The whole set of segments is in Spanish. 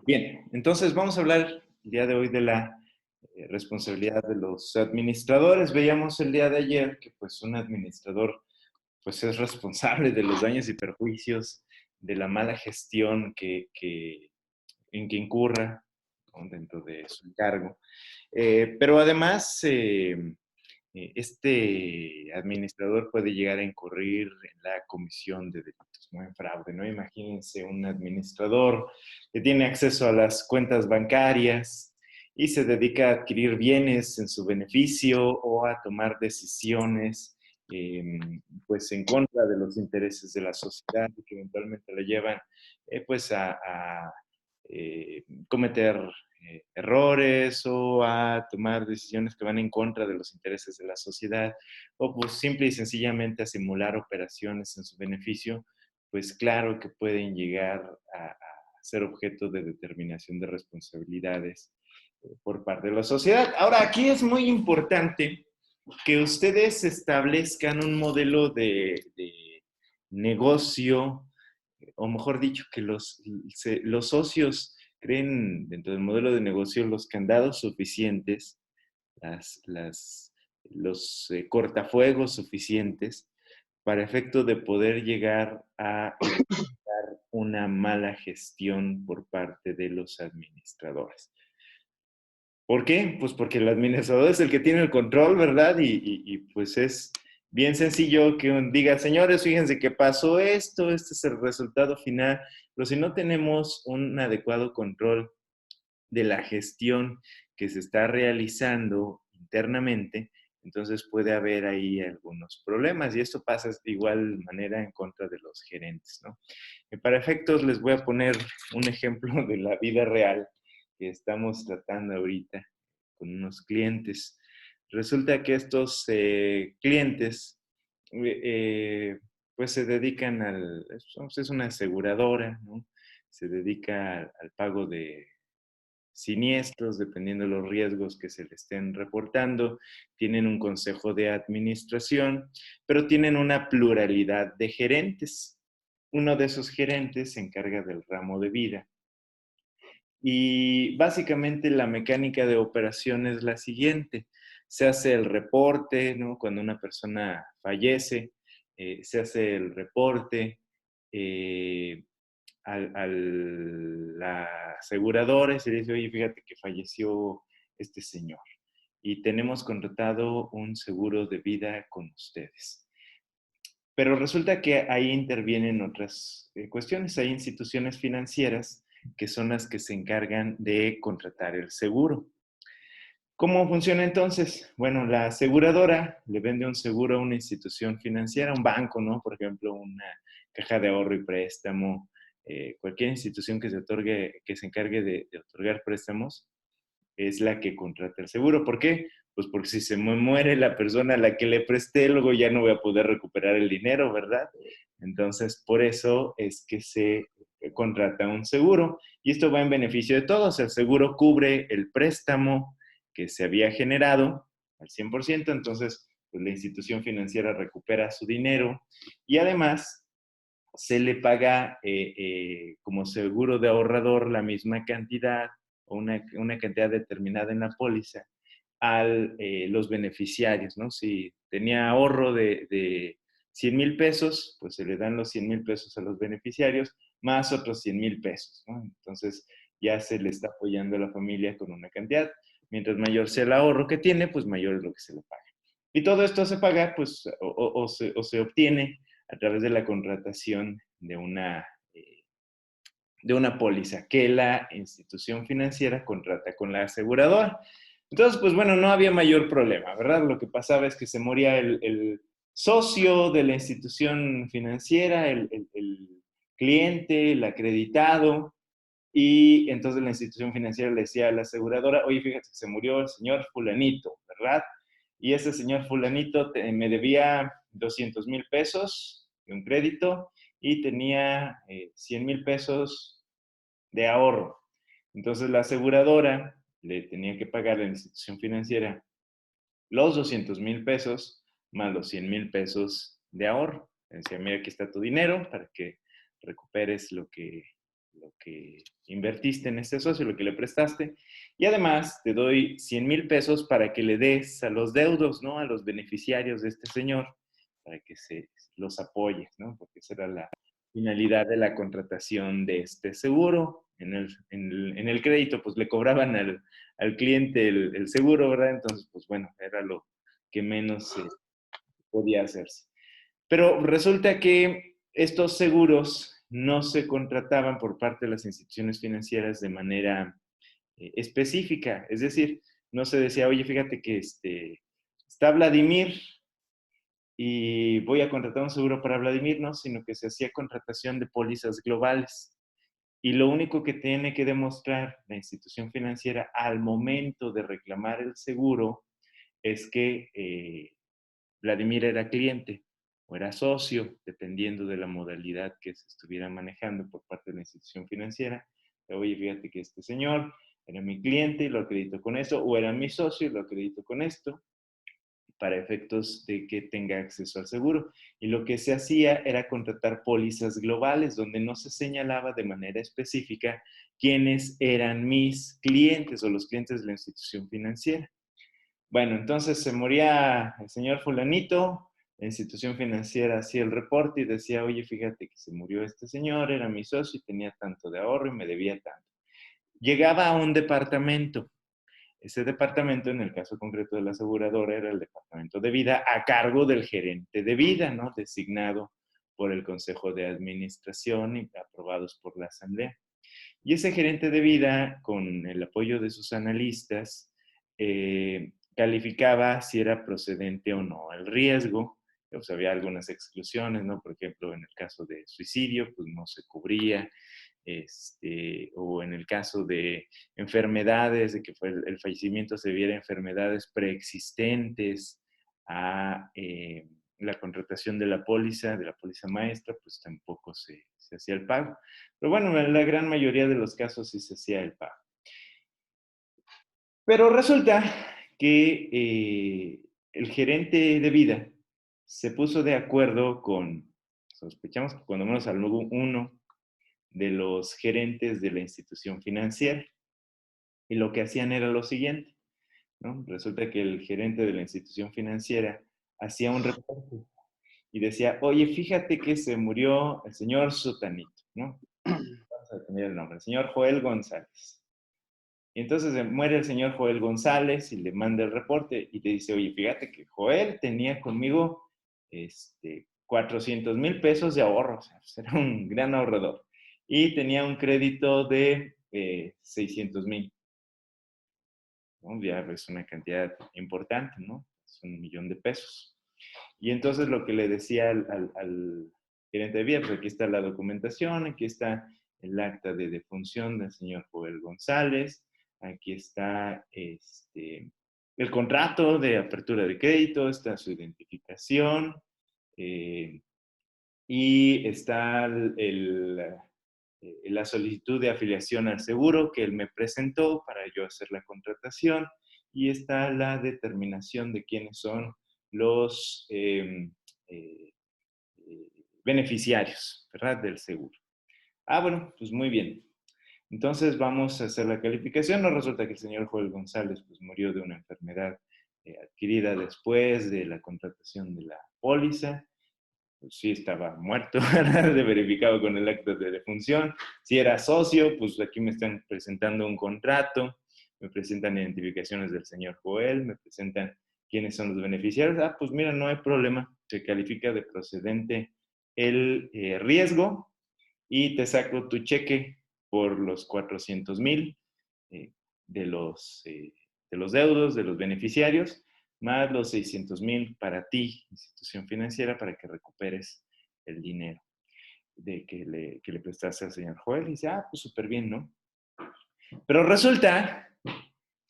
Bien, entonces vamos a hablar el día de hoy de la responsabilidad de los administradores. Veíamos el día de ayer que pues un administrador pues es responsable de los daños y perjuicios de la mala gestión en que incurra, ¿no?, dentro de su cargo. Pero además, este administrador puede llegar a incurrir en la comisión de delitos, ¿no?, en fraude, ¿no? Imagínense un administrador que tiene acceso a las cuentas bancarias y se dedica a adquirir bienes en su beneficio o a tomar decisiones eh, pues en contra de los intereses de la sociedad y que eventualmente lo llevan pues cometer errores o a tomar decisiones que van en contra de los intereses de la sociedad o pues simple y sencillamente a simular operaciones en su beneficio, pues claro que pueden llegar a ser objeto de determinación de responsabilidades por parte de la sociedad. Ahora, aquí es muy importante que ustedes establezcan un modelo de negocio, o mejor dicho, que los socios creen dentro del modelo de negocio los candados suficientes, las, las, los cortafuegos suficientes para efecto de poder llegar a evitar una mala gestión por parte de los administradores. ¿Por qué? Pues porque el administrador es el que tiene el control, ¿verdad? Pues es bien sencillo que diga, señores, fíjense que pasó esto, este es el resultado final, pero si no tenemos un adecuado control de la gestión que se está realizando internamente, entonces puede haber ahí algunos problemas y esto pasa de igual manera en contra de los gerentes, ¿no? Y para efectos les voy a poner un ejemplo de la vida real que estamos tratando ahorita con unos clientes. Resulta que estos clientes pues se dedican es una aseguradora, ¿no? Se dedica al pago de siniestros, dependiendo de los riesgos que se le estén reportando, tienen un consejo de administración, pero tienen una pluralidad de gerentes. Uno de esos gerentes se encarga del ramo de vida. Y básicamente la mecánica de operación es la siguiente. Se hace el reporte, ¿no? Cuando una persona fallece, se hace el reporte, eh, a la aseguradora y se dice, oye, fíjate que falleció este señor y tenemos contratado un seguro de vida con ustedes. Pero resulta que ahí intervienen otras cuestiones. Hay instituciones financieras que son las que se encargan de contratar el seguro. ¿Cómo funciona entonces? Bueno, la aseguradora le vende un seguro a una institución financiera, un banco, ¿no? Por ejemplo, una caja de ahorro y préstamo, cualquier institución que que se encargue de otorgar préstamos, es la que contrata el seguro. ¿Por qué? Pues porque si se me muere la persona a la que le presté, luego ya no voy a poder recuperar el dinero, ¿verdad? Entonces, por eso es que se contrata un seguro. Y esto va en beneficio de todos. El seguro cubre el préstamo que se había generado al 100%, entonces pues, la institución financiera recupera su dinero y además se le paga como seguro de ahorrador la misma cantidad o una cantidad determinada en la póliza a los beneficiarios, ¿no? Si tenía ahorro de 100,000 pesos, pues se le dan los 100,000 pesos a los beneficiarios, más otros 100,000 pesos, ¿no? Entonces ya se le está apoyando a la familia con una cantidad. Mientras mayor sea el ahorro que tiene, pues mayor es lo que se le paga. Y todo esto se paga, pues, o se obtiene a través de la contratación de una póliza que la institución financiera contrata con la aseguradora. Entonces, pues bueno, no había mayor problema, ¿verdad? Lo que pasaba es que se moría el socio de la institución financiera, el cliente, el acreditado, y entonces la institución financiera le decía a la aseguradora, oye, fíjate que se murió el señor fulanito, ¿verdad? Y ese señor fulanito me debía 200,000 pesos de un crédito y tenía 100,000 pesos de ahorro. Entonces la aseguradora le tenía que pagar a la institución financiera los 200,000 pesos más los 100,000 pesos de ahorro. Le decía, mira, aquí está tu dinero para que recuperes lo que invertiste en este socio, lo que le prestaste, y además te doy 100,000 pesos para que le des a los deudos, ¿no? A los beneficiarios de este señor, para que los apoyes, ¿no? Porque esa era la finalidad de la contratación de este seguro. En el crédito, pues le cobraban al cliente el seguro, ¿verdad? Entonces, pues bueno, era lo que menos podía hacerse. Pero resulta que estos seguros no se contrataban por parte de las instituciones financieras de manera específica. Es decir, no se decía, oye, fíjate que está Vladimir y voy a contratar un seguro para Vladimir, no, sino que se hacía contratación de pólizas globales. Y lo único que tiene que demostrar la institución financiera al momento de reclamar el seguro es que Vladimir era cliente o era socio, dependiendo de la modalidad que se estuviera manejando por parte de la institución financiera. Oye, fíjate que este señor era mi cliente y lo acredito con eso, o era mi socio y lo acredito con esto, para efectos de que tenga acceso al seguro. Y lo que se hacía era contratar pólizas globales, donde no se señalaba de manera específica quiénes eran mis clientes o los clientes de la institución financiera. Bueno, entonces se moría el señor fulanito, la institución financiera hacía el reporte y decía, oye, fíjate que se murió este señor, era mi socio y tenía tanto de ahorro y me debía tanto. Llegaba a un departamento. Ese departamento, en el caso concreto de la aseguradora, era el departamento de vida a cargo del gerente de vida, ¿no? Designado por el Consejo de Administración y aprobados por la Asamblea. Y ese gerente de vida, con el apoyo de sus analistas, calificaba si era procedente o no el riesgo. Pues había algunas exclusiones, ¿no? Por ejemplo, en el caso de suicidio, pues no se cubría. O en el caso de enfermedades, de que el fallecimiento se debiera a enfermedades preexistentes a la contratación de la póliza maestra, pues tampoco se hacía el pago. Pero bueno, en la gran mayoría de los casos sí se hacía el pago. Pero resulta que el gerente de vida se puso de acuerdo sospechamos que cuando menos uno de los gerentes de la institución financiera. Y lo que hacían era lo siguiente, ¿no? Resulta que el gerente de la institución financiera hacía un reporte y decía, oye, fíjate que se murió el señor Sutanito, ¿no? Vamos a tener el nombre, el señor Joel González. Y entonces muere el señor Joel González y le manda el reporte y te dice, oye, fíjate que Joel tenía conmigo 400,000 pesos de ahorro, o sea, pues era un gran ahorrador. Y tenía un crédito de 600,000, ¿no? Ya es una cantidad importante, ¿no? Es 1,000,000 de pesos. Y entonces lo que le decía al gerente de vida, pues aquí está la documentación, aquí está el acta de defunción del señor Joel González, aquí está el contrato de apertura de crédito, está su identificación, y está la solicitud de afiliación al seguro que él me presentó para yo hacer la contratación, y está la determinación de quiénes son los eh, beneficiarios, ¿verdad? Del seguro. Bueno, pues muy bien. Entonces vamos a hacer la calificación. Nos resulta que el señor Joel González pues, murió de una enfermedad adquirida después de la contratación de la póliza. Pues sí estaba muerto, de verificado con el acta de defunción. Si era socio, pues aquí me están presentando un contrato, me presentan identificaciones del señor Joel, me presentan quiénes son los beneficiarios. Pues mira, no hay problema, se califica de procedente el riesgo y te saco tu cheque por los 400,000 eh, de, de los deudos, de los beneficiarios, más los 600,000 para ti, institución financiera, para que recuperes el dinero que le prestaste al señor Joel. Y dice, pues súper bien, ¿no? Pero resulta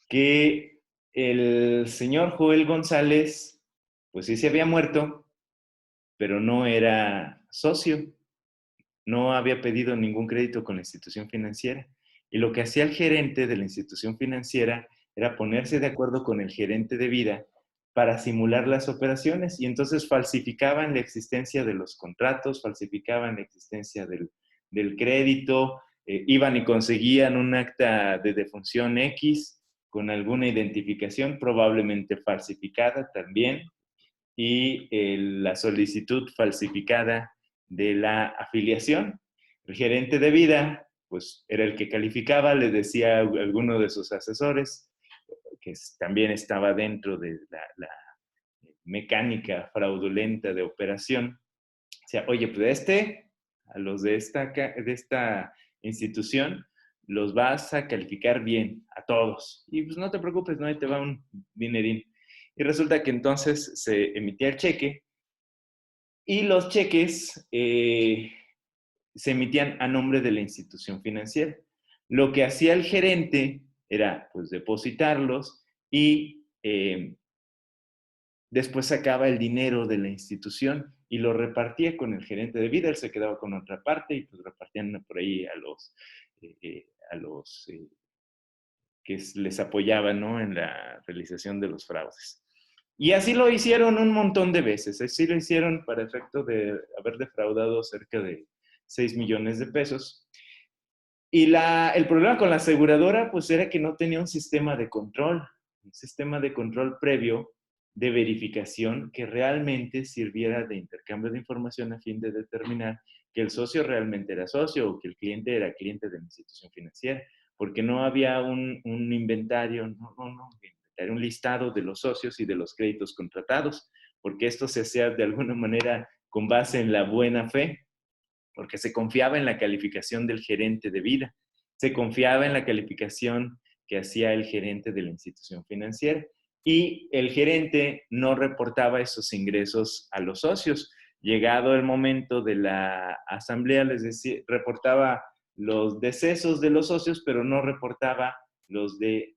que el señor Joel González, pues sí se había muerto, pero no era socio, no había pedido ningún crédito con la institución financiera. Y lo que hacía el gerente de la institución financiera era ponerse de acuerdo con el gerente de vida para simular las operaciones, y entonces falsificaban la existencia de los contratos, falsificaban la existencia del crédito, iban y conseguían un acta de defunción X con alguna identificación, probablemente falsificada también, y la solicitud falsificada de la afiliación. El gerente de vida, pues era el que calificaba, le decía a alguno de sus asesores, que también estaba dentro de la mecánica fraudulenta de operación, o sea, oye, pues a los de esta institución, los vas a calificar bien, a todos. Y pues no te preocupes, no, ahí te va un dinerín. Y resulta que entonces se emitía el cheque y los cheques se emitían a nombre de la institución financiera. Lo que hacía el gerente era pues depositarlos y después sacaba el dinero de la institución y lo repartía con el gerente de vida, él se quedaba con otra parte y pues repartían por ahí a los que les apoyaban, ¿no?, en la realización de los fraudes. Y así lo hicieron un montón de veces, así lo hicieron para efecto de haber defraudado cerca de 6 millones de pesos. Y el problema con la aseguradora, pues era que no tenía un sistema de control previo de verificación que realmente sirviera de intercambio de información a fin de determinar que el socio realmente era socio o que el cliente era cliente de la institución financiera, porque no había un inventario, un listado de los socios y de los créditos contratados, porque esto se hacía de alguna manera con base en la buena fe, porque se confiaba en la calificación del gerente de vida, se confiaba en la calificación que hacía el gerente de la institución financiera y el gerente no reportaba esos ingresos a los socios. Llegado el momento de la asamblea, les decía, reportaba los decesos de los socios, pero no reportaba los de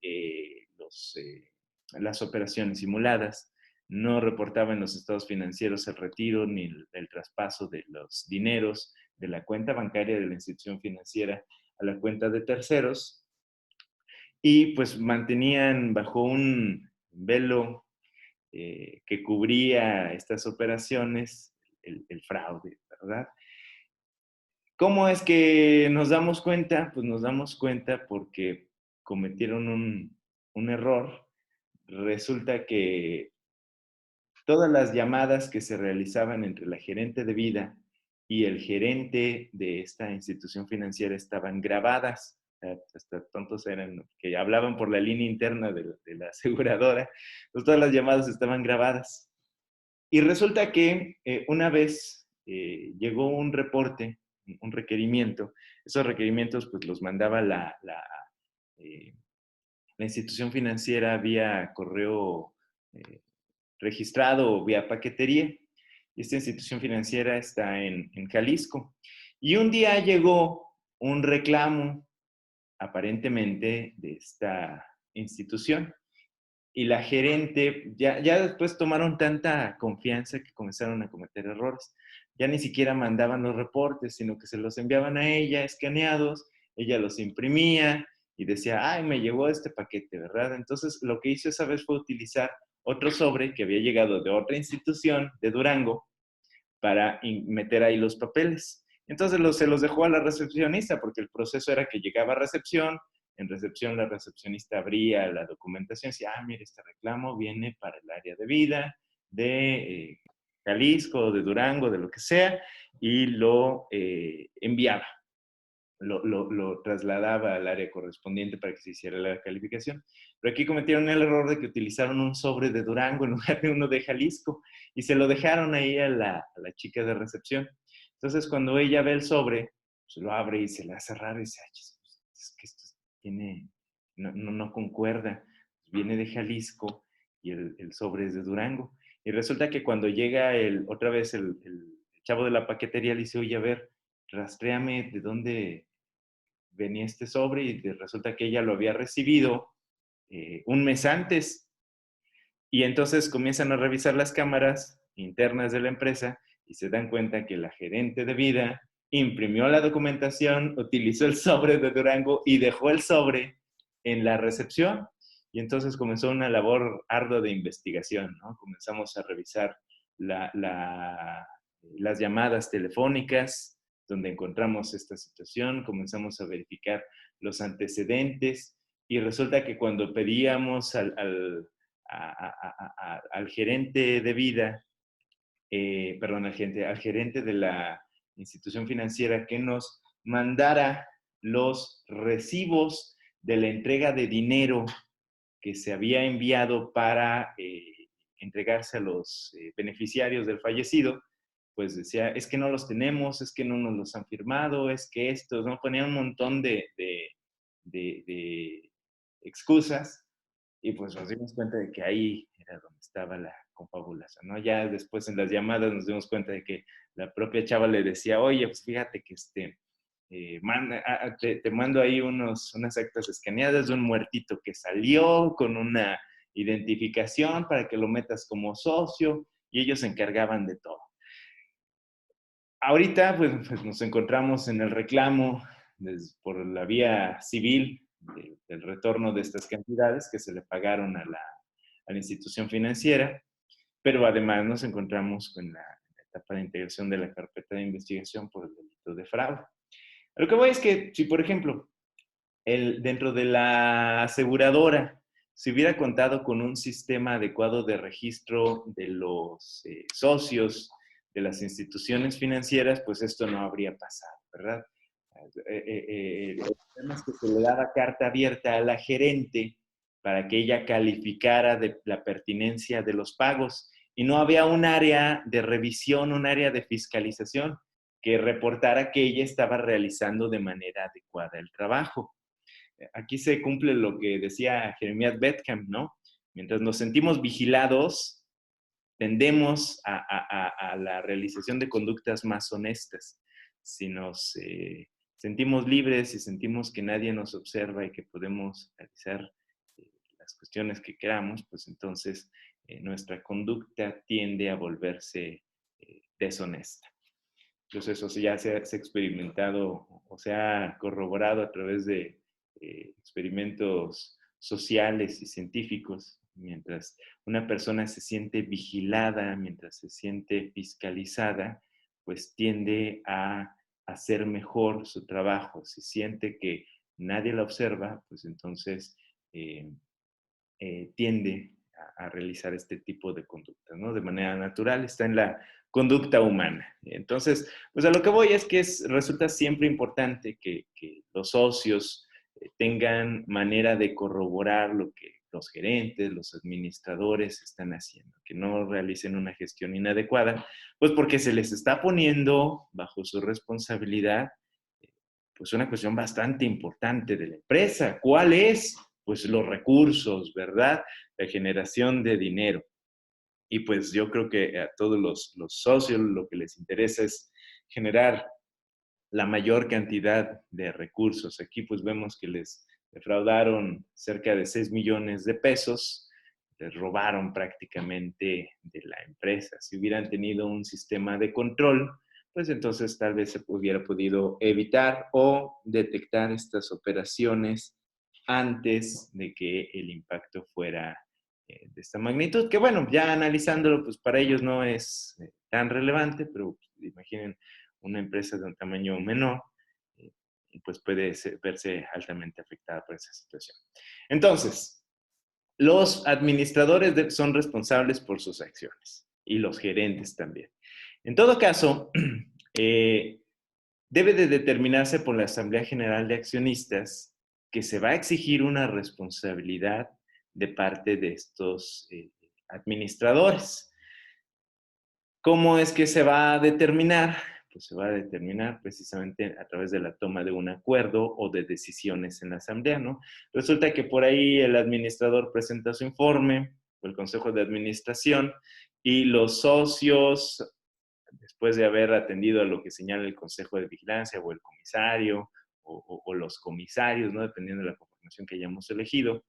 las operaciones simuladas, no reportaba en los estados financieros el retiro ni el traspaso de los dineros de la cuenta bancaria de la institución financiera a la cuenta de terceros, y pues mantenían bajo un velo que cubría estas operaciones el fraude, ¿verdad? ¿Cómo es que nos damos cuenta? Pues nos damos cuenta porque cometieron un error. Resulta que todas las llamadas que se realizaban entre la gerente de vida y el gerente de esta institución financiera estaban grabadas. Hasta tontos eran, que hablaban por la línea interna de la aseguradora. Entonces, todas las llamadas estaban grabadas. Y resulta que una vez llegó un reporte, un requerimiento. Esos requerimientos pues los mandaba eh, la institución financiera vía correo registrado o vía paquetería. Esta institución financiera está en Jalisco. Y un día llegó un reclamo, aparentemente, de esta institución. Y la gerente, ya después tomaron tanta confianza que comenzaron a cometer errores. Ya ni siquiera mandaban los reportes, sino que se los enviaban a ella escaneados, ella los imprimía y decía, ay, me llegó este paquete, ¿verdad? Entonces, lo que hizo esa vez fue utilizar otro sobre que había llegado de otra institución, de Durango, para meter ahí los papeles. Entonces se los dejó a la recepcionista, porque el proceso era que llegaba a recepción, en recepción la recepcionista abría la documentación y decía, mire, este reclamo viene para el área de vida de Jalisco, de Durango, de lo que sea, y lo enviaba. Lo trasladaba al área correspondiente para que se hiciera la calificación. Pero aquí cometieron el error de que utilizaron un sobre de Durango en lugar de uno de Jalisco y se lo dejaron ahí a la chica de recepción. Entonces, cuando ella ve el sobre, se lo abre y se le hace raro y dice, ay, es que esto tiene, no concuerda. Viene de Jalisco y el sobre es de Durango. Y resulta que cuando llega otra vez el chavo de la paquetería le dice, oye, a ver, rastréame de dónde venía este sobre y resulta que ella lo había recibido un mes antes. Y entonces comienzan a revisar las cámaras internas de la empresa y se dan cuenta que la gerente de vida imprimió la documentación, utilizó el sobre de Durango y dejó el sobre en la recepción. Y entonces comenzó una labor ardua de investigación, ¿no? Comenzamos a revisar las llamadas telefónicas donde encontramos esta situación, comenzamos a verificar los antecedentes y resulta que cuando pedíamos al gerente de vida, perdón, al gerente de la institución financiera que nos mandara los recibos de la entrega de dinero que se había enviado para entregarse a los beneficiarios del fallecido, pues decía, es que no los tenemos, es que no nos los han firmado, es que estos, ¿no? Ponía un montón de excusas y pues nos dimos cuenta de que ahí era donde estaba la confabulación, ¿no? Ya después en las llamadas nos dimos cuenta de que la propia chava le decía, oye, pues fíjate que te mando ahí unas actas escaneadas de un muertito que salió con una identificación para que lo metas como socio y ellos se encargaban de todo. Ahorita pues nos encontramos en el reclamo por la vía civil del retorno de estas cantidades que se le pagaron a la institución financiera, pero además nos encontramos con la etapa de integración de la carpeta de investigación por el delito de fraude. A lo que voy es que si, por ejemplo, dentro de la aseguradora se hubiera contado con un sistema adecuado de registro de los socios de las instituciones financieras, pues esto no habría pasado, ¿verdad? El problema es que se le daba carta abierta a la gerente para que ella calificara de la pertinencia de los pagos y no había un área de revisión, un área de fiscalización que reportara que ella estaba realizando de manera adecuada el trabajo. Aquí se cumple lo que decía Jeremías Betkamp, ¿no? Mientras nos sentimos vigilados, tendemos a la realización de conductas más honestas. Si nos sentimos libres y sentimos que nadie nos observa y que podemos realizar las cuestiones que queramos, pues entonces nuestra conducta tiende a volverse deshonesta. Entonces eso ya se ha experimentado o se ha corroborado a través de experimentos sociales y científicos. Mientras una persona se siente vigilada, mientras se siente fiscalizada, pues tiende a hacer mejor su trabajo. Si siente que nadie la observa, pues entonces tiende a realizar este tipo de conductas, ¿no? De manera natural, está en la conducta humana. Entonces, pues a lo que voy es que resulta siempre importante que los socios tengan manera de corroborar lo que los gerentes, los administradores están haciendo, que no realicen una gestión inadecuada, pues porque se les está poniendo bajo su responsabilidad pues una cuestión bastante importante de la empresa. ¿Cuál es? Pues los recursos, ¿verdad? La generación de dinero. Y pues yo creo que a todos los socios lo que les interesa es generar la mayor cantidad de recursos. Aquí pues vemos que les defraudaron cerca de 6 millones de pesos, les robaron prácticamente de la empresa. Si hubieran tenido un sistema de control, pues entonces tal vez se hubiera podido evitar o detectar estas operaciones antes de que el impacto fuera de esta magnitud, que bueno, ya analizándolo, pues para ellos no es tan relevante, pero pues, imaginen una empresa de un tamaño menor, eh, pues puede verse altamente afectada por esa situación. Entonces, los administradores son responsables por sus acciones y los gerentes también. En todo caso, debe de determinarse por la Asamblea General de Accionistas que se va a exigir una responsabilidad de parte de estos administradores. ¿Cómo es que se va a determinar? Pues se va a determinar precisamente a través de la toma de un acuerdo o de decisiones en la asamblea, ¿no? Resulta que por ahí el administrador presenta su informe, o el consejo de administración, y los socios, después de haber atendido a lo que señala el consejo de vigilancia o el comisario o los comisarios, ¿no? Dependiendo de la conformación que hayamos elegido,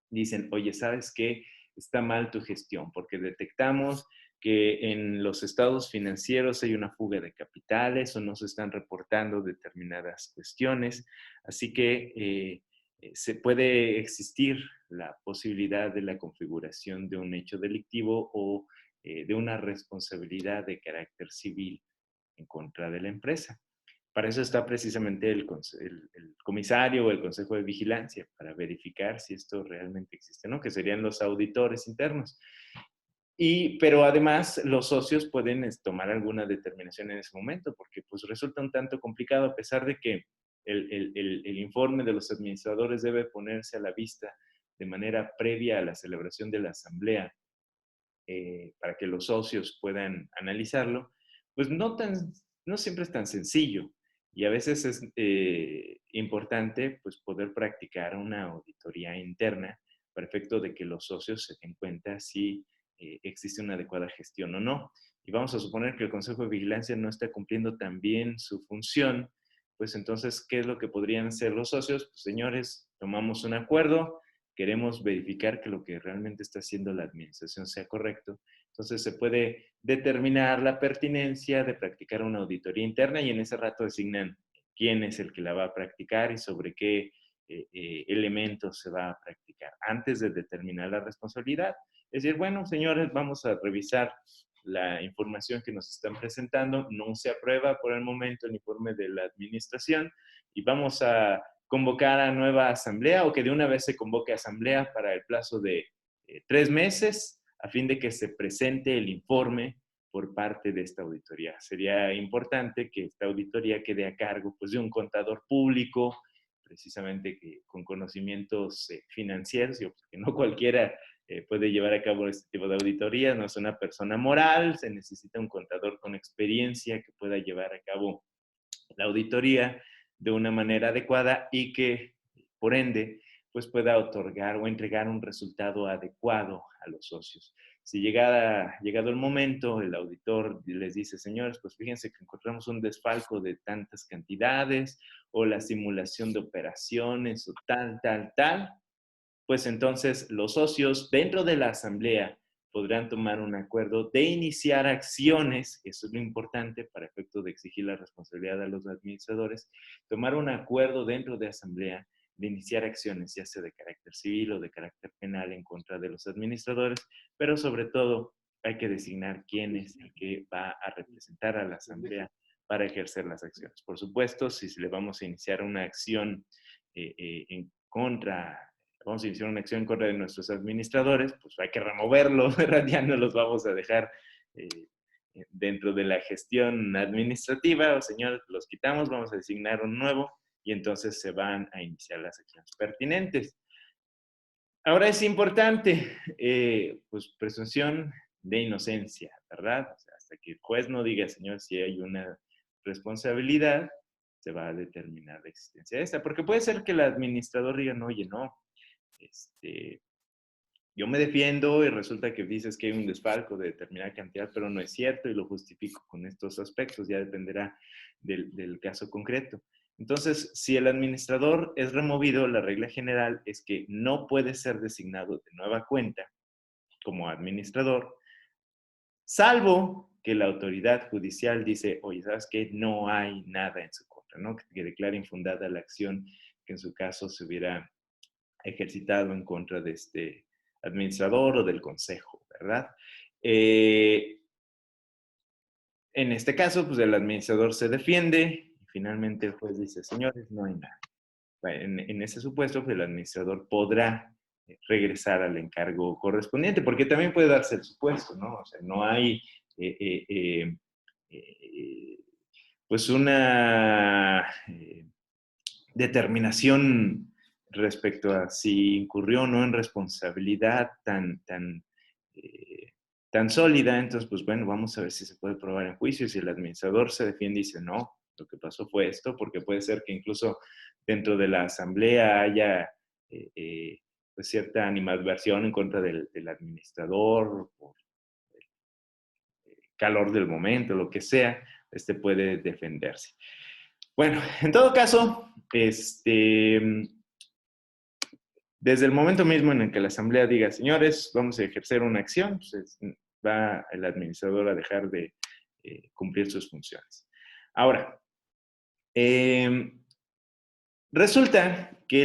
dicen, oye, ¿sabes qué? Está mal tu gestión porque detectamos que en los estados financieros hay una fuga de capitales o no se están reportando determinadas cuestiones. Así que se puede existir la posibilidad de la configuración de un hecho delictivo o de una responsabilidad de carácter civil en contra de la empresa. Para eso está precisamente el comisario o el consejo de vigilancia, para verificar si esto realmente existe, ¿no? Que serían los auditores internos. Pero además los socios pueden tomar alguna determinación en ese momento, porque pues resulta un tanto complicado, a pesar de que el informe de los administradores debe ponerse a la vista de manera previa a la celebración de la asamblea, para que los socios puedan analizarlo, pues no siempre es tan sencillo. Y a veces es importante pues, poder practicar una auditoría interna para efecto de que los socios se den cuenta si existe una adecuada gestión o no. Y vamos a suponer que el Consejo de Vigilancia no está cumpliendo tan bien su función, pues entonces, ¿qué es lo que podrían hacer los socios? Pues señores, tomamos un acuerdo, queremos verificar que lo que realmente está haciendo la administración sea correcto. Entonces se puede determinar la pertinencia de practicar una auditoría interna y en ese rato designan quién es el que la va a practicar y sobre qué elementos se va a practicar antes de determinar la responsabilidad. Es decir, bueno, señores, vamos a revisar la información que nos están presentando. No se aprueba por el momento el informe de la administración y vamos a convocar a nueva asamblea o que de una vez se convoque asamblea para el plazo de 3 meses a fin de que se presente el informe por parte de esta auditoría. Sería importante que esta auditoría quede a cargo pues, de un contador público, precisamente que, con conocimientos financieros, porque no cualquiera puede llevar a cabo este tipo de auditoría, no es una persona moral, se necesita un contador con experiencia que pueda llevar a cabo la auditoría de una manera adecuada y que, por ende, pues pueda otorgar o entregar un resultado adecuado a los socios. Si llegado el momento, el auditor les dice, señores, pues fíjense que encontramos un desfalco de tantas cantidades o la simulación de operaciones o tal, pues entonces los socios dentro de la asamblea podrán tomar un acuerdo de iniciar acciones, eso es lo importante para efecto de exigir la responsabilidad a los administradores, tomar un acuerdo dentro de asamblea de iniciar acciones, ya sea de carácter civil o de carácter penal en contra de los administradores, pero sobre todo hay que designar quién es el que va a representar a la asamblea para ejercer las acciones. Por supuesto, si le vamos a iniciar una acción en contra, vamos a iniciar una acción en contra de nuestros administradores, pues hay que removerlo, ¿verdad? Ya no los vamos a dejar eh, dentro de la gestión administrativa, o señores, los quitamos, vamos a designar un nuevo y entonces se van a iniciar las acciones pertinentes. Ahora es importante, pues presunción de inocencia, ¿verdad? O sea, hasta que el juez no diga, señor, si hay una responsabilidad, se va a determinar la existencia de esta. Porque puede ser que el administrador diga, no, oye, no, yo me defiendo y resulta que dices que hay un desfalco de determinada cantidad, pero no es cierto y lo justifico con estos aspectos, ya dependerá del caso concreto. Entonces, si el administrador es removido, la regla general es que no puede ser designado de nueva cuenta como administrador, salvo que la autoridad judicial dice, oye, ¿sabes qué? No hay nada en su contra, ¿no? Que declare infundada la acción que en su caso se hubiera ejercitado en contra de este administrador o del consejo, ¿verdad? En este caso, pues el administrador se defiende y finalmente el juez dice, señores, no hay nada. En ese supuesto, pues el administrador podrá regresar al encargo correspondiente, porque también puede darse el supuesto, ¿no? O sea, no hay eh, pues una determinación respecto a si incurrió o no en responsabilidad eh, tan sólida, entonces, pues bueno, vamos a ver si se puede probar en juicio. Si el administrador se defiende y dice, no, lo que pasó fue esto, porque puede ser que incluso dentro de la asamblea haya pues cierta animadversión en contra del administrador, por el calor del momento, lo que sea, puede defenderse. Bueno, en todo caso, desde el momento mismo en el que la asamblea diga, señores, vamos a ejercer una acción, pues va el administrador a dejar de cumplir sus funciones. Ahora, resulta que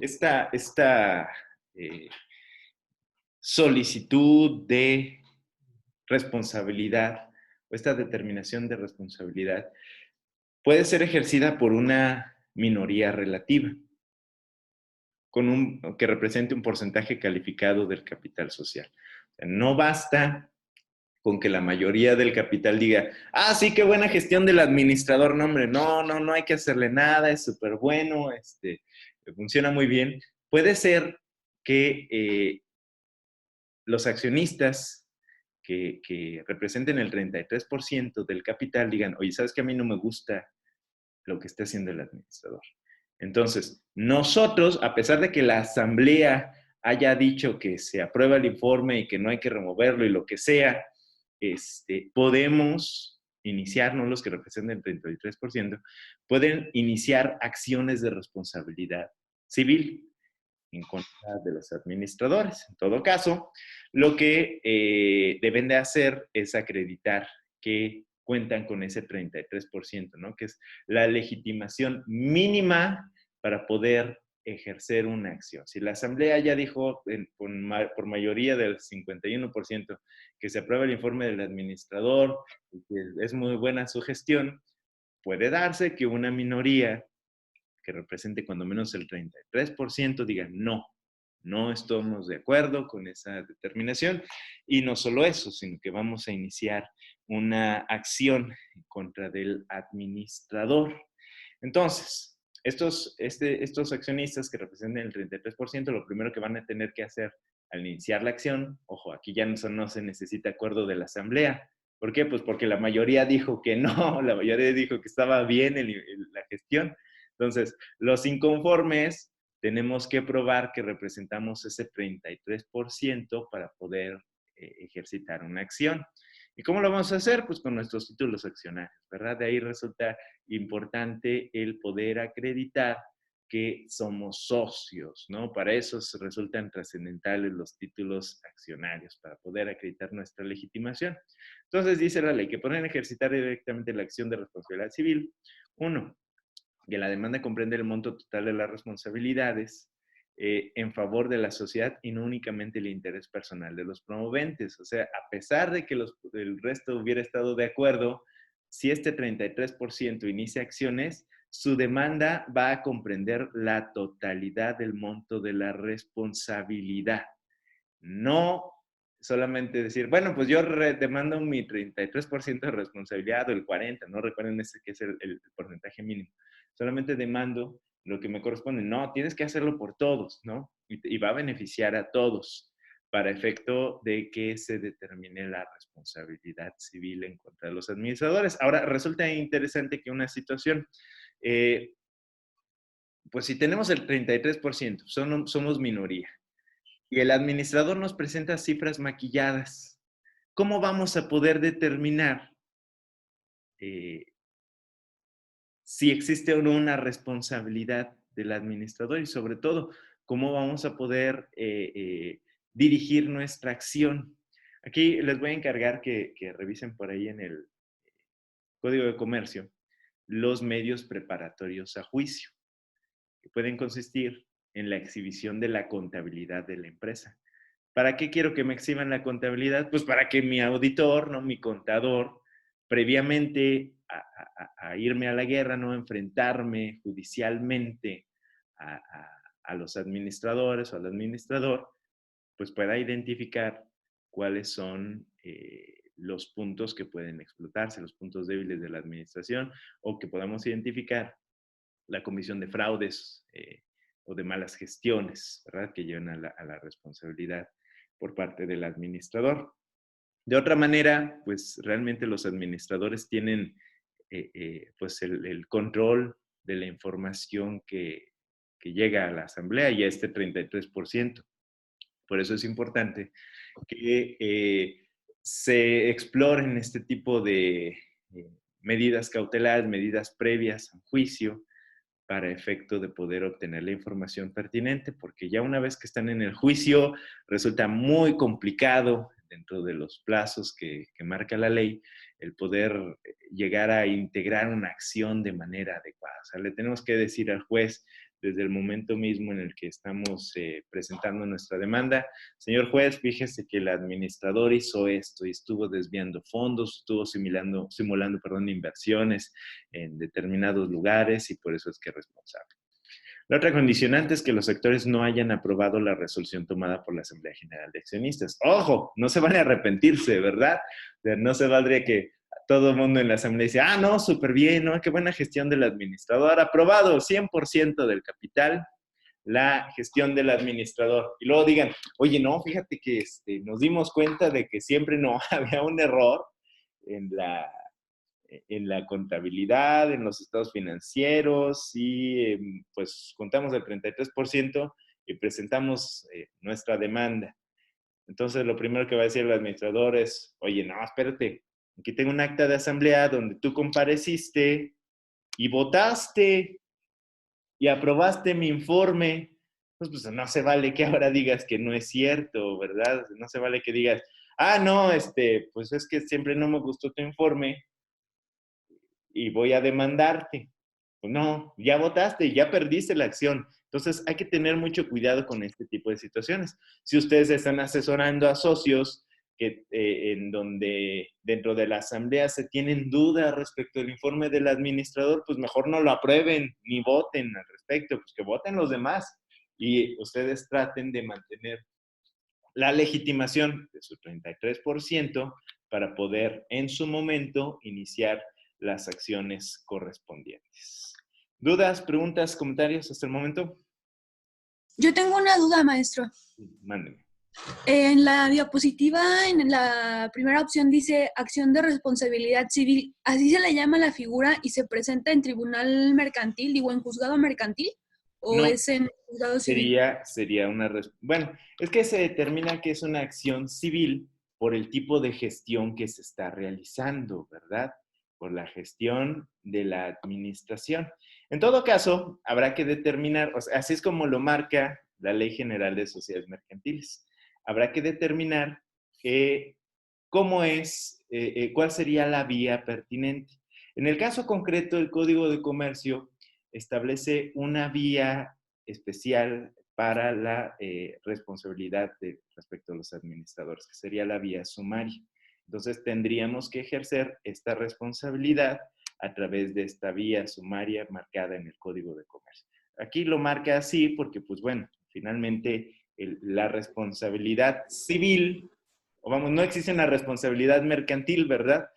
esta solicitud de responsabilidad o esta determinación de responsabilidad puede ser ejercida por una minoría relativa, que represente un porcentaje calificado del capital social. O sea, no basta con que la mayoría del capital diga, ah, sí, qué buena gestión del administrador. No, hombre, no hay que hacerle nada, es súper bueno, funciona muy bien. Puede ser que los accionistas que representen el 33% del capital digan, oye, ¿sabes qué? A mí no me gusta lo que está haciendo el administrador. Entonces, nosotros, a pesar de que la asamblea haya dicho que se aprueba el informe y que no hay que removerlo y lo que sea, podemos iniciar, no los que representan el 33%, pueden iniciar acciones de responsabilidad civil en contra de los administradores. En todo caso, lo que deben de hacer es acreditar que cuentan con ese 33%, ¿no? Que es la legitimación mínima para poder ejercer una acción. Si la Asamblea ya dijo por mayoría del 51% que se aprueba el informe del administrador y que es muy buena su gestión, puede darse que una minoría que represente cuando menos el 33% diga no estamos de acuerdo con esa determinación. Y no solo eso, sino que vamos a iniciar una acción en contra del administrador. Entonces, estos accionistas que representan el 33%, lo primero que van a tener que hacer al iniciar la acción, ojo, aquí ya no se necesita acuerdo de la asamblea. ¿Por qué? Pues porque la mayoría dijo que no, la mayoría dijo que estaba bien la gestión. Entonces, los inconformes tenemos que probar que representamos ese 33% para poder ejercitar una acción. ¿Y cómo lo vamos a hacer? Pues con nuestros títulos accionarios, ¿verdad? De ahí resulta importante el poder acreditar que somos socios, ¿no? Para eso resultan trascendentales los títulos accionarios, para poder acreditar nuestra legitimación. Entonces dice la ley que pueden ejercitar directamente la acción de responsabilidad civil. Uno, que la demanda comprende el monto total de las responsabilidades en favor de la sociedad y no únicamente el interés personal de los promoventes. O sea, a pesar de que el resto hubiera estado de acuerdo, si este 33% inicia acciones, su demanda va a comprender la totalidad del monto de la responsabilidad. No solamente decir, bueno, pues yo demando mi 33% de responsabilidad o el 40%, no recuerden ese que es el porcentaje mínimo. Solamente demando lo que me corresponde. No, tienes que hacerlo por todos, ¿no? Y va a beneficiar a todos para efecto de que se determine la responsabilidad civil en contra de los administradores. Ahora, resulta interesante que una situación, pues si tenemos el 33%, somos minoría, y el administrador nos presenta cifras maquilladas, ¿cómo vamos a poder determinar eh, si existe o no una responsabilidad del administrador? Y sobre todo, ¿cómo vamos a poder dirigir nuestra acción? Aquí les voy a encargar que revisen por ahí en el Código de Comercio los medios preparatorios a juicio, que pueden consistir en la exhibición de la contabilidad de la empresa. ¿Para qué quiero que me exhiban la contabilidad? Pues para que mi auditor, ¿no? Mi contador, previamente a irme a la guerra, ¿no? Enfrentarme judicialmente a, a, a los administradores o al administrador, pues pueda identificar cuáles son los puntos que pueden explotarse, los puntos débiles de la administración, o que podamos identificar la comisión de fraudes o de malas gestiones, ¿verdad? Que llevan a la responsabilidad por parte del administrador. De otra manera, pues realmente los administradores tienen pues el control de la información que llega a la asamblea y a este 33%. Por eso es importante que se exploren este tipo de medidas cautelares, medidas previas a un juicio, para efecto de poder obtener la información pertinente, porque ya una vez que están en el juicio resulta muy complicado dentro de los plazos que marca la ley el poder llegar a integrar una acción de manera adecuada. O sea, le tenemos que decir al juez, desde el momento mismo en el que estamos presentando nuestra demanda. Señor juez, fíjese que el administrador hizo esto y estuvo desviando fondos, estuvo simulando inversiones en determinados lugares y por eso es que es responsable. La otra condicionante es que los sectores no hayan aprobado la resolución tomada por la Asamblea General de Accionistas. ¡Ojo! No se van a arrepentirse, ¿verdad? O sea, no se valdría que todo el mundo en la Asamblea dice, ah, no, súper bien, ¿no? Qué buena gestión del administrador. Aprobado 100% del capital, la gestión del administrador. Y luego digan, oye, no, fíjate que nos dimos cuenta de que siempre no había un error en la contabilidad, en los estados financieros y pues contamos el 33% y presentamos nuestra demanda. Entonces lo primero que va a decir el administrador es, oye, no, espérate, aquí tengo un acta de asamblea donde tú compareciste y votaste y aprobaste mi informe. Pues no se vale que ahora digas que no es cierto, ¿verdad? No se vale que digas, ah, no, pues es que siempre no me gustó tu informe y voy a demandarte. Pues no, ya votaste, ya perdiste la acción. Entonces hay que tener mucho cuidado con este tipo de situaciones. Si ustedes están asesorando a socios en donde dentro de la asamblea se tienen dudas respecto al informe del administrador, pues mejor no lo aprueben ni voten al respecto, pues que voten los demás y ustedes traten de mantener la legitimación de su 33% para poder en su momento iniciar las acciones correspondientes. ¿Dudas, preguntas, comentarios hasta el momento? Yo tengo una duda, maestro. Mándenme. En la diapositiva, en la primera opción dice acción de responsabilidad civil. ¿Así se le llama la figura y se presenta en tribunal mercantil, digo, en juzgado mercantil? ¿O No, es en juzgado civil? sería una... Bueno, es que se determina que es una acción civil por el tipo de gestión que se está realizando, ¿verdad? Por la gestión de la administración. En todo caso, habrá que determinar, o sea, así es como lo marca la Ley General de Sociedades Mercantiles. Habrá que determinar cómo es, cuál sería la vía pertinente. En el caso concreto, el Código de Comercio establece una vía especial para la responsabilidad respecto a los administradores, que sería la vía sumaria. Entonces, tendríamos que ejercer esta responsabilidad a través de esta vía sumaria marcada en el Código de Comercio. Aquí lo marca así porque, pues bueno, finalmente la responsabilidad civil, o vamos, no existe una responsabilidad mercantil, ¿verdad?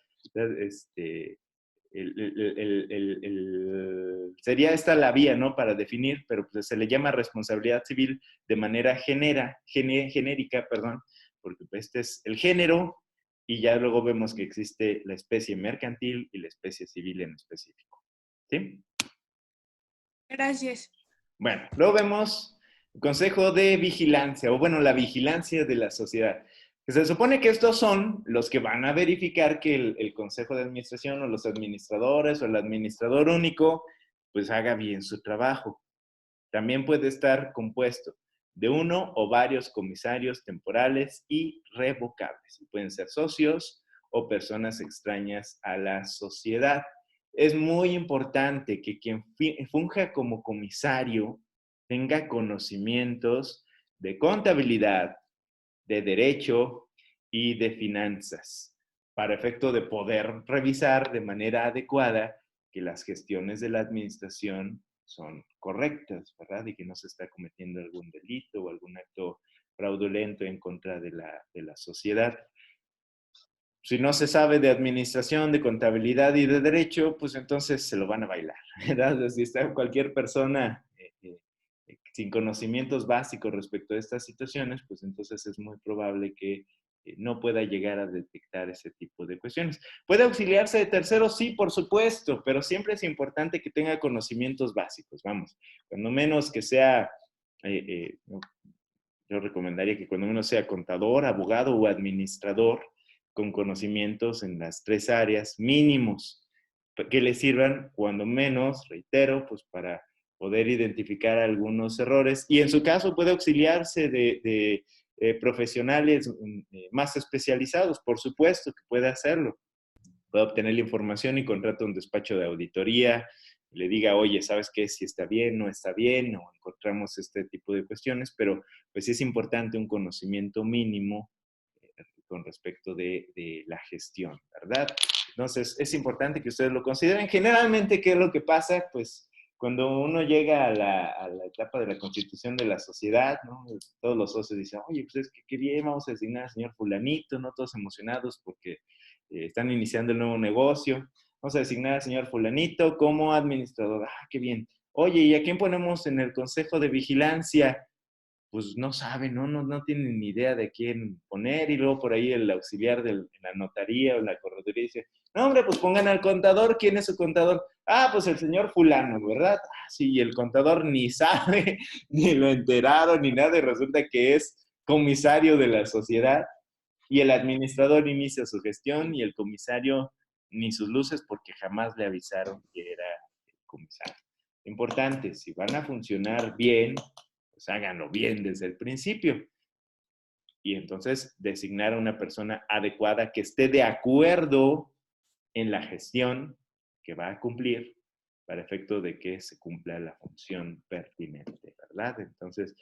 Sería esta la vía, ¿no? Para definir, pero pues se le llama responsabilidad civil de manera genérica, perdón, porque pues, este es el género y ya luego vemos que existe la especie mercantil y la especie civil en específico. ¿Sí? Gracias. Bueno, luego vemos el Consejo de Vigilancia, o bueno, la vigilancia de la sociedad. Que se supone que estos son los que van a verificar que el Consejo de Administración o los administradores o el administrador único pues haga bien su trabajo. También puede estar compuesto de uno o varios comisarios temporales y revocables. Pueden ser socios o personas extrañas a la sociedad. Es muy importante que quien funja como comisario tenga conocimientos de contabilidad, de derecho y de finanzas, para efecto de poder revisar de manera adecuada que las gestiones de la administración son correctas, ¿verdad? Y que no se está cometiendo algún delito o algún acto fraudulento en contra de la sociedad. Si no se sabe de administración, de contabilidad y de derecho, pues entonces se lo van a bailar, ¿verdad? Si está cualquier persona sin conocimientos básicos respecto a estas situaciones, pues entonces es muy probable que no pueda llegar a detectar ese tipo de cuestiones. ¿Puede auxiliarse de terceros? Sí, por supuesto, pero siempre es importante que tenga conocimientos básicos, vamos, cuando menos que sea, yo recomendaría que cuando menos sea contador, abogado o administrador con conocimientos en las tres áreas mínimos que le sirvan, cuando menos, reitero, pues para poder identificar algunos errores y en su caso puede auxiliarse de profesionales más especializados, por supuesto que puede hacerlo. Puede obtener la información y contrata un despacho de auditoría le diga, oye, ¿sabes qué? Si está bien, no está bien, o encontramos este tipo de cuestiones, pero pues sí es importante un conocimiento mínimo con respecto de la gestión, ¿verdad? Entonces, es importante que ustedes lo consideren. Generalmente, ¿qué es lo que pasa? Pues cuando uno llega a la etapa de la constitución de la sociedad, ¿no? Todos los socios dicen, oye, pues es que qué bien, vamos a designar al señor fulanito, ¿no? Todos emocionados porque están iniciando el nuevo negocio. Vamos a designar al señor fulanito como administrador. Ah, qué bien. Oye, ¿y a quién ponemos en el consejo de vigilancia? Pues no saben, no tienen ni idea de quién poner, y luego por ahí el auxiliar de la notaría o la correduría dice, no hombre, pues pongan al contador. ¿Quién es su contador? Ah, pues el señor fulano, ¿verdad? Ah, sí, y el contador ni sabe, ni lo enteraron, ni nada, y resulta que es comisario de la sociedad, y el administrador inicia su gestión, y el comisario ni sus luces porque jamás le avisaron que era comisario. Importante, si van a funcionar bien, pues háganlo bien desde el principio. Y entonces designar a una persona adecuada que esté de acuerdo en la gestión que va a cumplir para efecto de que se cumpla la función pertinente, ¿verdad? Entonces,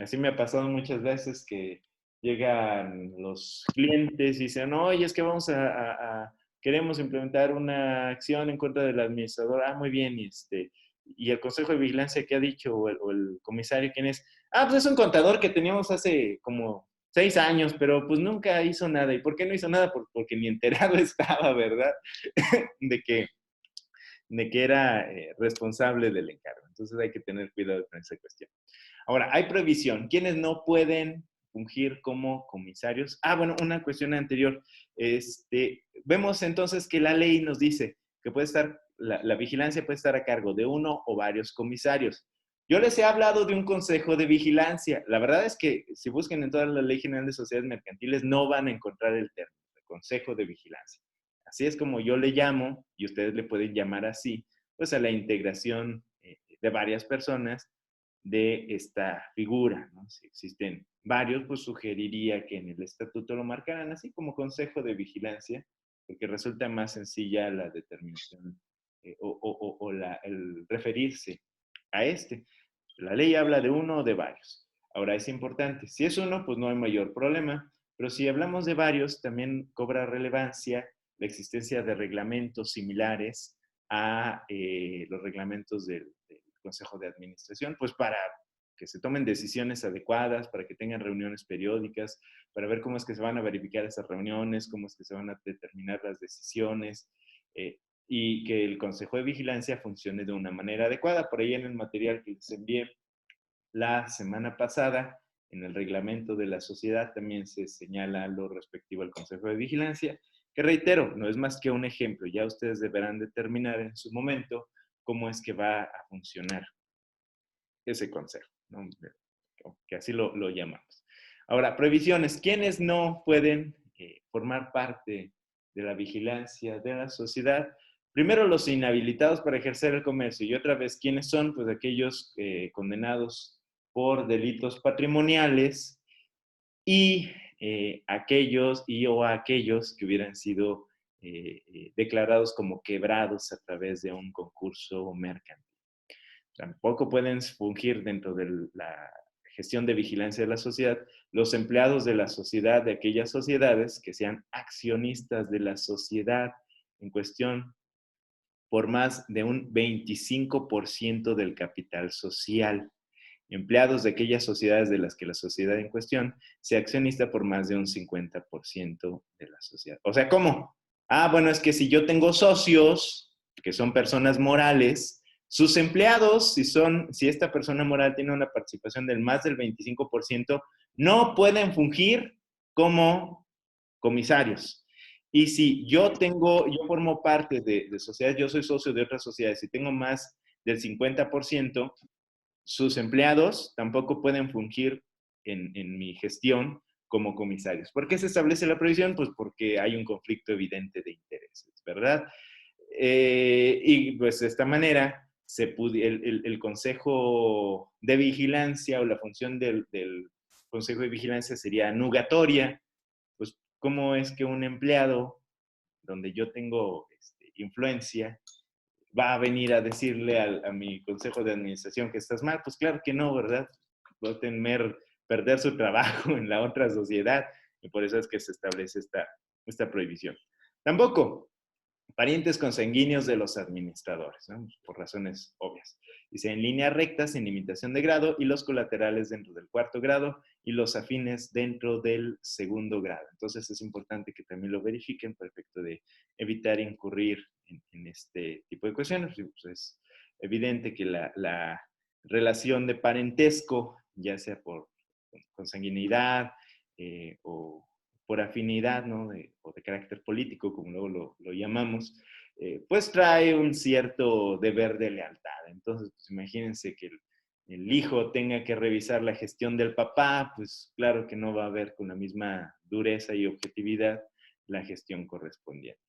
así me ha pasado muchas veces que llegan los clientes y dicen, oye, es que vamos queremos implementar una acción en contra del administrador. Ah, muy bien, y el Consejo de Vigilancia, ¿qué ha dicho? O el comisario, ¿quién es? Ah, pues es un contador que teníamos hace como 6 años, pero pues nunca hizo nada. ¿Y por qué no hizo nada? Porque ni enterado estaba, ¿verdad? de que, de que era responsable del encargo. Entonces hay que tener cuidado con esa cuestión. Ahora, hay previsión. ¿Quiénes no pueden fungir como comisarios? Ah, bueno, una cuestión anterior. Vemos entonces que la ley nos dice que puede estar, la vigilancia puede estar a cargo de uno o varios comisarios. Yo les he hablado de un consejo de vigilancia. La verdad es que si buscan en toda la Ley General de Sociedades Mercantiles no van a encontrar el término, el consejo de vigilancia. Así es como yo le llamo, y ustedes le pueden llamar así, pues a la integración de varias personas de esta figura, ¿no? Si existen varios, pues sugeriría que en el estatuto lo marcaran así como consejo de vigilancia, porque resulta más sencilla la determinación el referirse a este. La ley habla de uno o de varios. Ahora es importante, si es uno, pues no hay mayor problema, pero si hablamos de varios, también cobra relevancia la existencia de reglamentos similares a los reglamentos del Consejo de Administración, pues para que se tomen decisiones adecuadas, para que tengan reuniones periódicas, para ver cómo es que se van a verificar esas reuniones, cómo es que se van a determinar las decisiones, eh, y que el Consejo de Vigilancia funcione de una manera adecuada. Por ahí en el material que les envié la semana pasada, en el reglamento de la sociedad también se señala lo respectivo al Consejo de Vigilancia, que reitero, no es más que un ejemplo. Ya ustedes deberán determinar en su momento cómo es que va a funcionar ese consejo, ¿no? Que así lo llamamos. Ahora, previsiones. ¿Quiénes no pueden formar parte de la vigilancia de la sociedad? Primero, los inhabilitados para ejercer el comercio. Y otra vez, ¿quiénes son? Pues aquellos condenados por delitos patrimoniales y aquellos o aquellos que hubieran sido declarados como quebrados a través de un concurso mercantil. Tampoco pueden fungir dentro de la gestión de vigilancia de la sociedad los empleados de la sociedad, de aquellas sociedades que sean accionistas de la sociedad en cuestión por más de un 25% del capital social. Empleados de aquellas sociedades de las que la sociedad en cuestión sea accionista por más de un 50% de la sociedad. O sea, ¿cómo? Ah, bueno, es que si yo tengo socios, que son personas morales, sus empleados, si esta persona moral tiene una participación del más del 25%, no pueden fungir como comisarios. Y si yo formo parte de sociedades, yo soy socio de otras sociedades y tengo más del 50%, sus empleados tampoco pueden fungir en mi gestión como comisarios. ¿Por qué se establece la prohibición? Pues porque hay un conflicto evidente de intereses, ¿verdad? Y pues de esta manera el Consejo de Vigilancia o la función del Consejo de Vigilancia sería nugatoria. Pues, ¿cómo es que un empleado donde yo tengo influencia va a venir a decirle a mi consejo de administración que estás mal. Pues claro que no, ¿verdad? Va a temer perder su trabajo en la otra sociedad y por eso es que se establece esta prohibición. Tampoco parientes consanguíneos de los administradores, ¿no? Por razones obvias. Dice, en línea recta, sin limitación de grado, y los colaterales dentro del cuarto grado, y los afines dentro del segundo grado. Entonces es importante que también lo verifiquen para efecto de evitar incurrir en este tipo de cuestiones. Pues es evidente que la relación de parentesco, ya sea por consanguinidad o por afinidad, ¿no? O de carácter político, como luego lo llamamos, pues trae un cierto deber de lealtad. Entonces, pues imagínense que el hijo tenga que revisar la gestión del papá, pues claro que no va a ver con la misma dureza y objetividad la gestión correspondiente.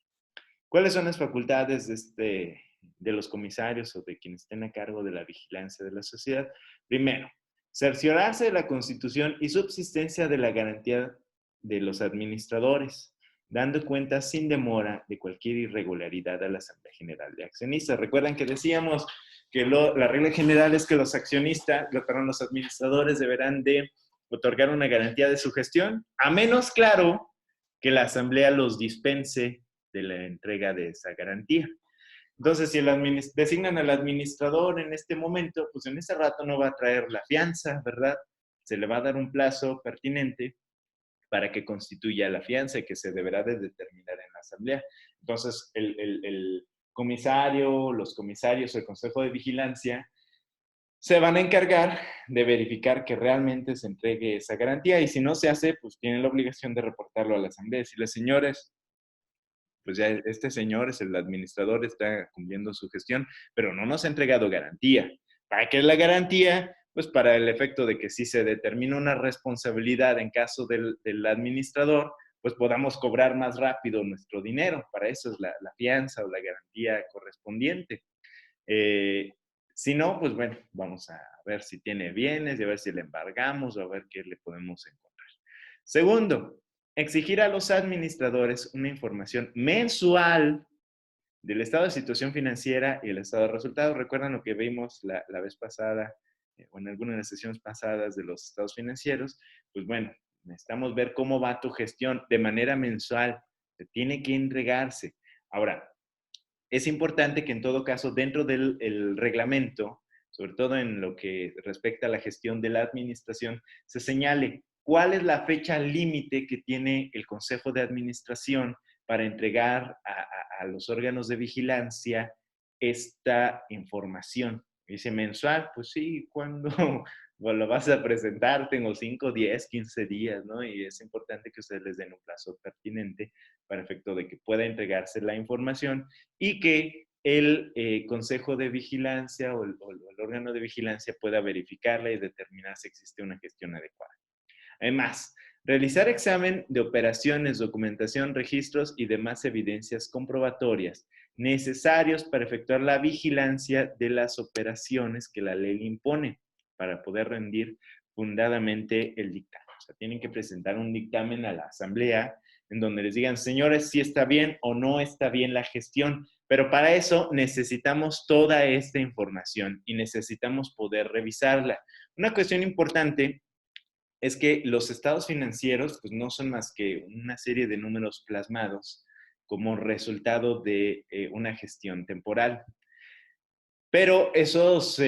¿Cuáles son las facultades de los comisarios o de quienes estén a cargo de la vigilancia de la sociedad? Primero, cerciorarse de la constitución y subsistencia de la garantía de los administradores, dando cuenta sin demora de cualquier irregularidad a la Asamblea General de Accionistas. Recuerdan que decíamos que la regla general es que los accionistas, perdón, los administradores deberán de otorgar una garantía de su gestión, a menos, claro, que la Asamblea los dispense de la entrega de esa garantía. Entonces, si designan al administrador en este momento, pues en ese rato no va a traer la fianza, ¿verdad? Se le va a dar un plazo pertinente para que constituya la fianza y que se deberá de determinar en la asamblea. Entonces, el comisario, los comisarios o el consejo de vigilancia se van a encargar de verificar que realmente se entregue esa garantía y si no se hace, pues tienen la obligación de reportarlo a la asamblea. Decirles, señores, pues ya este señor es el administrador, está cumpliendo su gestión, pero no nos ha entregado garantía. ¿Para qué es la garantía? Pues para el efecto de que si se determina una responsabilidad en caso del administrador, pues podamos cobrar más rápido nuestro dinero. Para eso es la fianza o la garantía correspondiente. Si no, pues bueno, vamos a ver si tiene bienes y a ver si le embargamos o a ver qué le podemos encontrar. Segundo, exigir a los administradores una información mensual del estado de situación financiera y el estado de resultados. ¿Recuerdan lo que vimos la vez pasada o en algunas de las sesiones pasadas de los estados financieros? Pues bueno, necesitamos ver cómo va tu gestión de manera mensual. Se tiene que entregarse. Ahora, es importante que en todo caso, dentro del reglamento, sobre todo en lo que respecta a la gestión de la administración, se señale cuál es la fecha límite que tiene el Consejo de Administración para entregar a los órganos de vigilancia esta información. Dice mensual, pues sí, ¿cuándo lo vas a presentar? Tengo 5, 10, 15 días, ¿no? Y es importante que ustedes les den un plazo pertinente para efecto de que pueda entregarse la información y que el Consejo de Vigilancia o el órgano de vigilancia pueda verificarla y determinar si existe una gestión adecuada. Además, realizar examen de operaciones, documentación, registros y demás evidencias comprobatorias necesarios para efectuar la vigilancia de las operaciones que la ley le impone para poder rendir fundadamente el dictamen. O sea, tienen que presentar un dictamen a la asamblea en donde les digan, señores, si está bien o no está bien la gestión, pero para eso necesitamos toda esta información y necesitamos poder revisarla. Una cuestión importante es que los estados financieros pues, no son más que una serie de números plasmados como resultado de una gestión temporal. Pero esos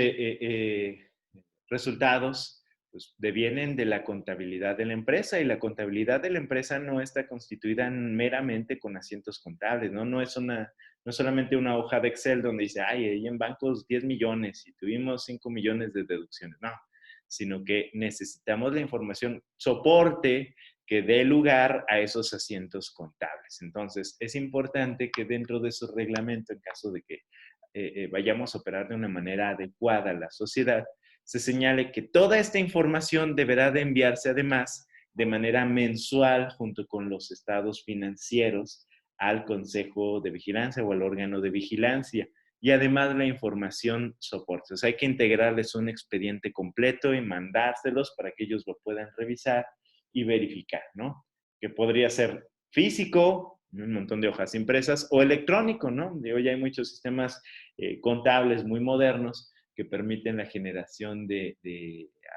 resultados pues, devienen de la contabilidad de la empresa y la contabilidad de la empresa no está constituida meramente con asientos contables, ¿no? No es solamente una hoja de Excel donde dice, ay, ahí en bancos 10 millones y tuvimos 5 millones de deducciones. No, sino que necesitamos la información soporte que dé lugar a esos asientos contables. Entonces, es importante que dentro de su reglamento, en caso de que vayamos a operar de una manera adecuada a la sociedad, se señale que toda esta información deberá de enviarse además de manera mensual junto con los estados financieros al Consejo de Vigilancia o al órgano de vigilancia y además la información soporte. O sea, hay que integrarles un expediente completo y mandárselos para que ellos lo puedan revisar y verificar, ¿no? Que podría ser físico, un montón de hojas impresas o electrónico, ¿no? De hoy hay muchos sistemas contables muy modernos que permiten la generación de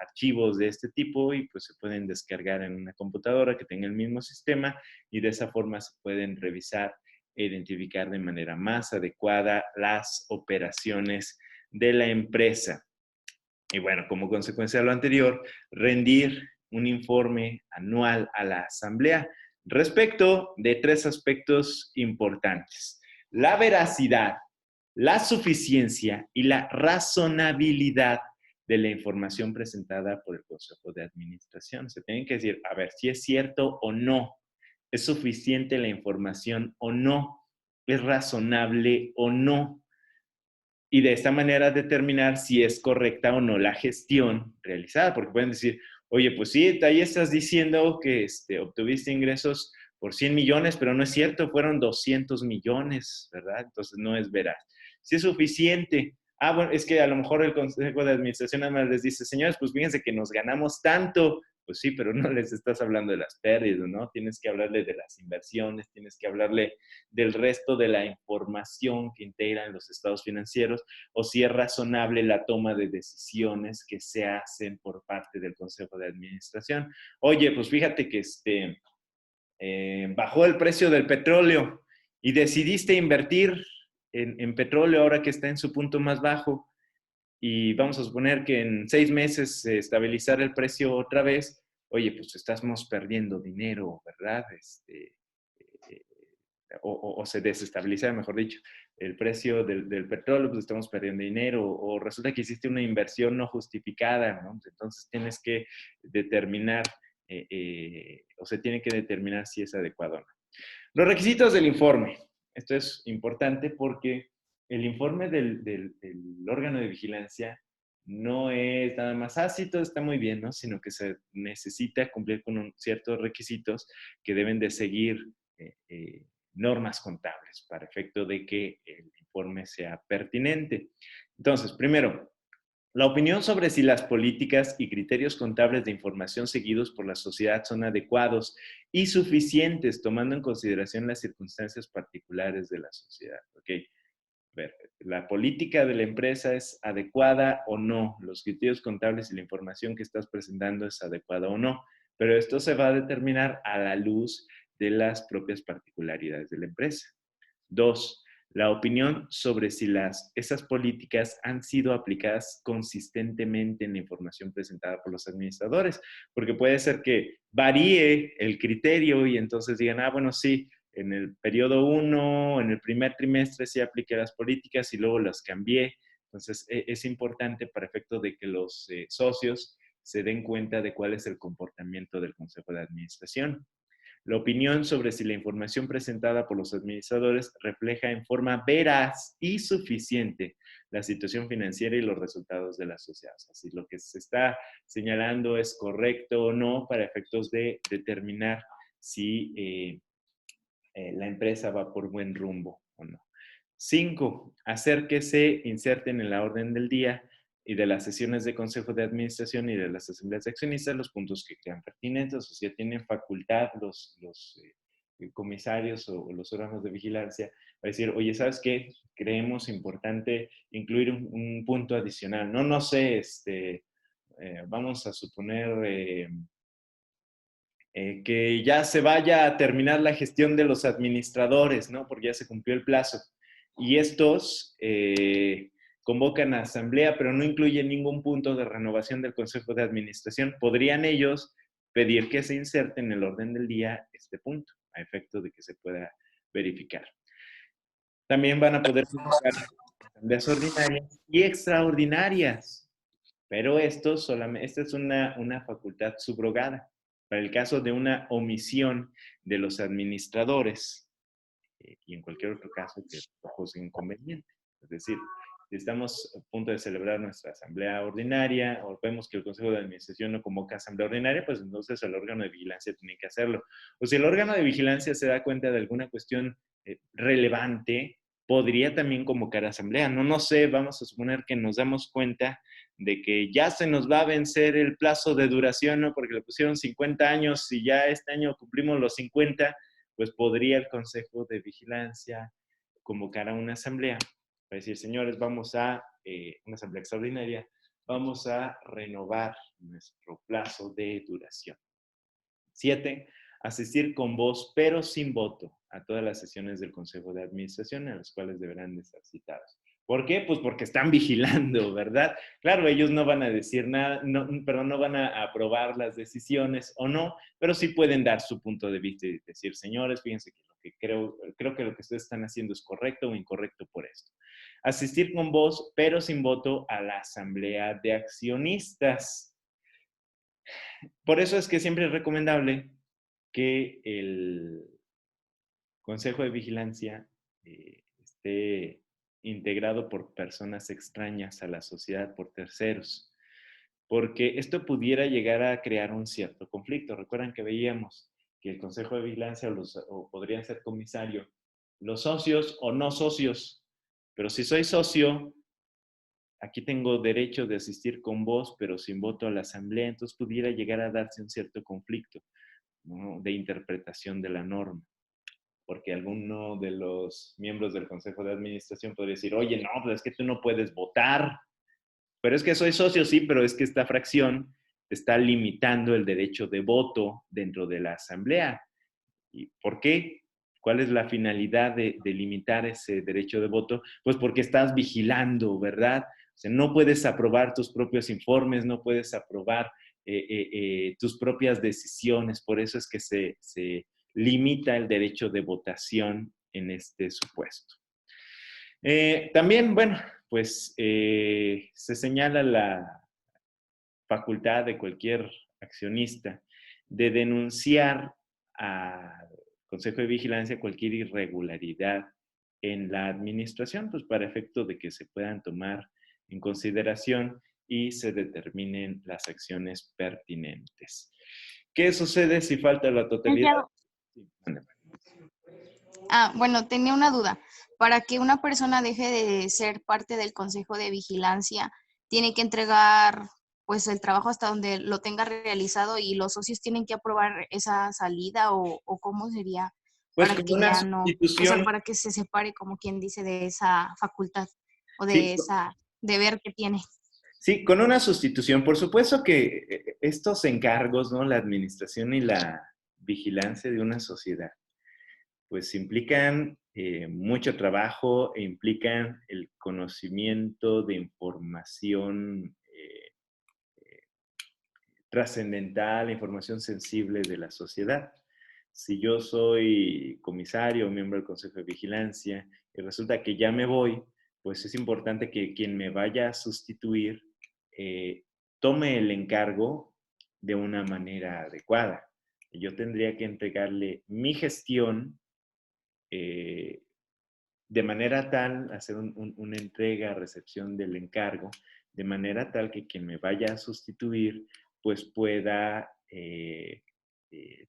archivos de este tipo y pues se pueden descargar en una computadora que tenga el mismo sistema y de esa forma se pueden revisar e identificar de manera más adecuada las operaciones de la empresa. Y bueno, como consecuencia de lo anterior, rendir un informe anual a la asamblea respecto de 3 aspectos importantes: la veracidad, la suficiencia y la razonabilidad de la información presentada por el Consejo de Administración. Se tienen que decir, a ver, si es cierto o no, es suficiente la información o no, es razonable o no, y de esta manera determinar si es correcta o no la gestión realizada, porque pueden decir, oye, pues sí, ahí estás diciendo que obtuviste ingresos por 100 millones, pero no es cierto, fueron 200 millones, ¿verdad? Entonces no es veraz. Si es suficiente. Ah, bueno, es que a lo mejor el Consejo de Administración nada más les dice, señores, pues fíjense que nos ganamos tanto. Pues sí, pero no les estás hablando de las pérdidas, ¿no? Tienes que hablarle de las inversiones, tienes que hablarle del resto de la información que integran los estados financieros, o si es razonable la toma de decisiones que se hacen por parte del Consejo de Administración. Oye, pues fíjate que bajó el precio del petróleo y decidiste invertir en petróleo ahora que está en su punto más bajo y vamos a suponer que en 6 meses se estabilizará el precio otra vez. Oye, pues estamos perdiendo dinero, ¿verdad? O se desestabiliza, mejor dicho, el precio del petróleo, pues estamos perdiendo dinero, o resulta que hiciste una inversión no justificada, ¿no? Entonces tienes que determinar, o se tiene que determinar si es adecuado o no. Los requisitos del informe. Esto es importante porque el informe del órgano de vigilancia no es nada más, sí, todo está muy bien, ¿no? Sino que se necesita cumplir con ciertos requisitos que deben de seguir normas contables para efecto de que el informe sea pertinente. Entonces, primero, la opinión sobre si las políticas y criterios contables de información seguidos por la sociedad son adecuados y suficientes, tomando en consideración las circunstancias particulares de la sociedad. Ok, a ver, la política de la empresa es adecuada o no, los criterios contables y la información que estás presentando es adecuada o no, pero esto se va a determinar a la luz de las propias particularidades de la empresa. 2, la opinión sobre si esas políticas han sido aplicadas consistentemente en la información presentada por los administradores, porque puede ser que varíe el criterio y entonces digan, bueno, sí, en el periodo 1, en el primer trimestre sí apliqué las políticas y luego las cambié. Entonces, es importante para efecto de que los socios se den cuenta de cuál es el comportamiento del Consejo de Administración. La opinión sobre si la información presentada por los administradores refleja en forma veraz y suficiente la situación financiera y los resultados de la sociedad. O sea, si lo que se está señalando es correcto o no para efectos de determinar si la empresa va por buen rumbo o no. 5, hacer que se inserten en la orden del día y de las sesiones de consejo de administración y de las asambleas de accionistas los puntos que crean pertinentes, o sea, tienen facultad los comisarios o los órganos de vigilancia a decir, oye, ¿sabes qué? Creemos importante incluir un punto adicional. No sé, vamos a suponer que ya se vaya a terminar la gestión de los administradores, ¿no? Porque ya se cumplió el plazo. Y estos convocan a asamblea, pero no incluyen ningún punto de renovación del Consejo de Administración. ¿Podrían ellos pedir que se inserte en el orden del día este punto, a efecto de que se pueda verificar? También van a poder convocar asambleas ordinarias y extraordinarias, pero esta es una facultad subrogada. Para el caso de una omisión de los administradores y en cualquier otro caso que juzguen conveniente. Es decir, si estamos a punto de celebrar nuestra asamblea ordinaria o vemos que el Consejo de Administración no convoca asamblea ordinaria, pues entonces el órgano de vigilancia tiene que hacerlo. O si el órgano de vigilancia se da cuenta de alguna cuestión relevante, podría también convocar asamblea. No sé, vamos a suponer que nos damos cuenta de que ya se nos va a vencer el plazo de duración, ¿no? Porque le pusieron 50 años y ya este año cumplimos los 50. pues podría el Consejo de Vigilancia convocar a una asamblea para decir, señores, vamos a una asamblea extraordinaria, vamos a renovar nuestro plazo de duración. 7. Asistir con voz, pero sin voto, a todas las sesiones del Consejo de Administración, en las cuales deberán de estar citados. ¿Por qué? Pues porque están vigilando, ¿verdad? Claro, ellos no van a decir nada, no, perdón, no van a aprobar las decisiones o no, pero sí pueden dar su punto de vista y decir, señores, fíjense que lo que creo que lo que ustedes están haciendo es correcto o incorrecto por esto. Asistir con voz, pero sin voto, a la asamblea de accionistas. Por eso es que siempre es recomendable que el Consejo de Vigilancia esté integrado por personas extrañas a la sociedad, por terceros, porque esto pudiera llegar a crear un cierto conflicto. Recuerdan que veíamos que el Consejo de Vigilancia o podrían ser comisario, los socios o no socios, pero si soy socio, aquí tengo derecho de asistir con voz, pero sin voto a la asamblea, entonces pudiera llegar a darse un cierto conflicto, ¿no?, de interpretación de la norma, porque alguno de los miembros del Consejo de Administración podría decir, oye, no, pues es que tú no puedes votar, pero es que soy socio, sí, pero es que esta fracción está limitando el derecho de voto dentro de la asamblea. ¿Y por qué? ¿Cuál es la finalidad de limitar ese derecho de voto? Pues porque estás vigilando, ¿verdad? O sea, no puedes aprobar tus propios informes, no puedes aprobar tus propias decisiones, por eso es que se limita el derecho de votación en este supuesto. También, bueno, pues se señala la facultad de cualquier accionista de denunciar al Consejo de Vigilancia cualquier irregularidad en la administración, pues para efecto de que se puedan tomar en consideración y se determinen las acciones pertinentes. ¿Qué sucede si falta la totalidad? Licenciado. Bueno, tenía una duda. Para que una persona deje de ser parte del Consejo de Vigilancia, tiene que entregar pues el trabajo hasta donde lo tenga realizado y los socios tienen que aprobar esa salida o cómo sería Pues para como que una ya no, o sea, sustitución, para que se separe como quien dice de esa facultad o sí, de esa deber que tiene. sí, con una sustitución. Por supuesto que estos encargos, ¿no? La administración y la vigilancia de una sociedad, pues implican mucho trabajo e implican el conocimiento de información trascendental, información sensible de la sociedad. Si yo soy comisario o miembro del Consejo de Vigilancia y resulta que ya me voy, pues es importante que quien me vaya a sustituir eh, tome el encargo de una manera adecuada. Yo tendría que entregarle mi gestión eh, de manera tal, hacer una entrega, recepción del encargo, de manera tal que quien me vaya a sustituir, pues pueda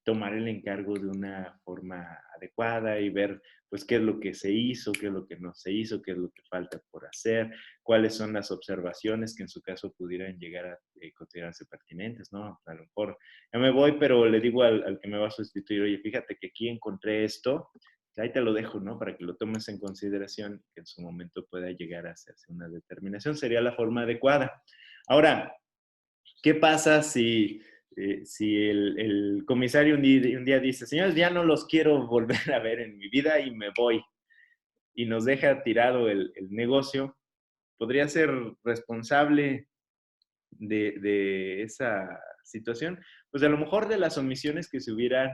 tomar el encargo de una forma adecuada y ver, pues, qué es lo que se hizo, qué es lo que no se hizo, qué es lo que falta por hacer, cuáles son las observaciones que en su caso pudieran llegar a considerarse pertinentes, ¿no? A lo mejor ya me voy, pero le digo al que me va a sustituir, oye, fíjate que aquí encontré esto, ahí te lo dejo, ¿no? Para que lo tomes en consideración, que en su momento pueda llegar a hacerse una determinación. Sería la forma adecuada. Ahora, ¿qué pasa si el comisario un día dice, señores, ya no los quiero volver a ver en mi vida y me voy? Y nos deja tirado el negocio. ¿Podría ser responsable de esa situación? Pues a lo mejor de las omisiones que se hubieran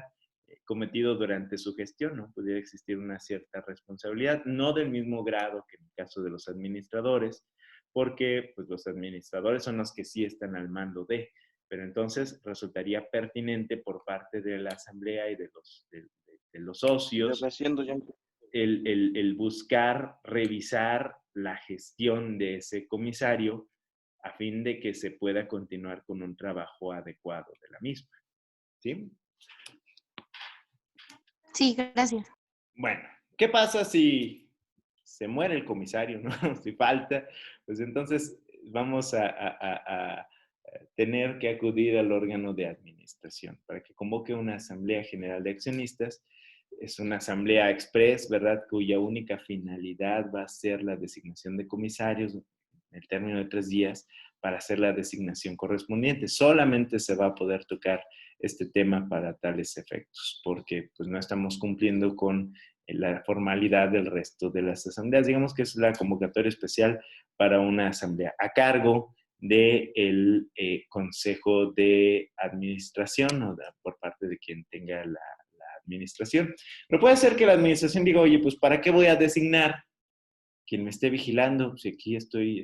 cometido durante su gestión, ¿no? Pudiera existir una cierta responsabilidad, no del mismo grado que en el caso de los administradores, porque pues, los administradores son los que sí están al mando de, pero entonces resultaría pertinente por parte de la asamblea y de los socios el buscar, revisar la gestión de ese comisario a fin de que se pueda continuar con un trabajo adecuado de la misma. ¿Sí? Sí, gracias. Bueno, ¿qué pasa si se muere el comisario, ¿no? Si falta, pues entonces vamos a tener que acudir al órgano de administración para que convoque una asamblea general de accionistas es una asamblea express, ¿verdad? Cuya única finalidad va a ser la designación de comisarios en el término de 3 días para hacer la designación correspondiente. Solamente se va a poder tocar este tema para tales efectos, porque pues no estamos cumpliendo con la formalidad del resto de las asambleas. Digamos que es la convocatoria especial para una asamblea a cargo del Consejo de Administración o por parte de quien tenga la administración. Pero puede ser que la administración diga, oye, pues ¿para qué voy a designar quien me esté vigilando? Si aquí estoy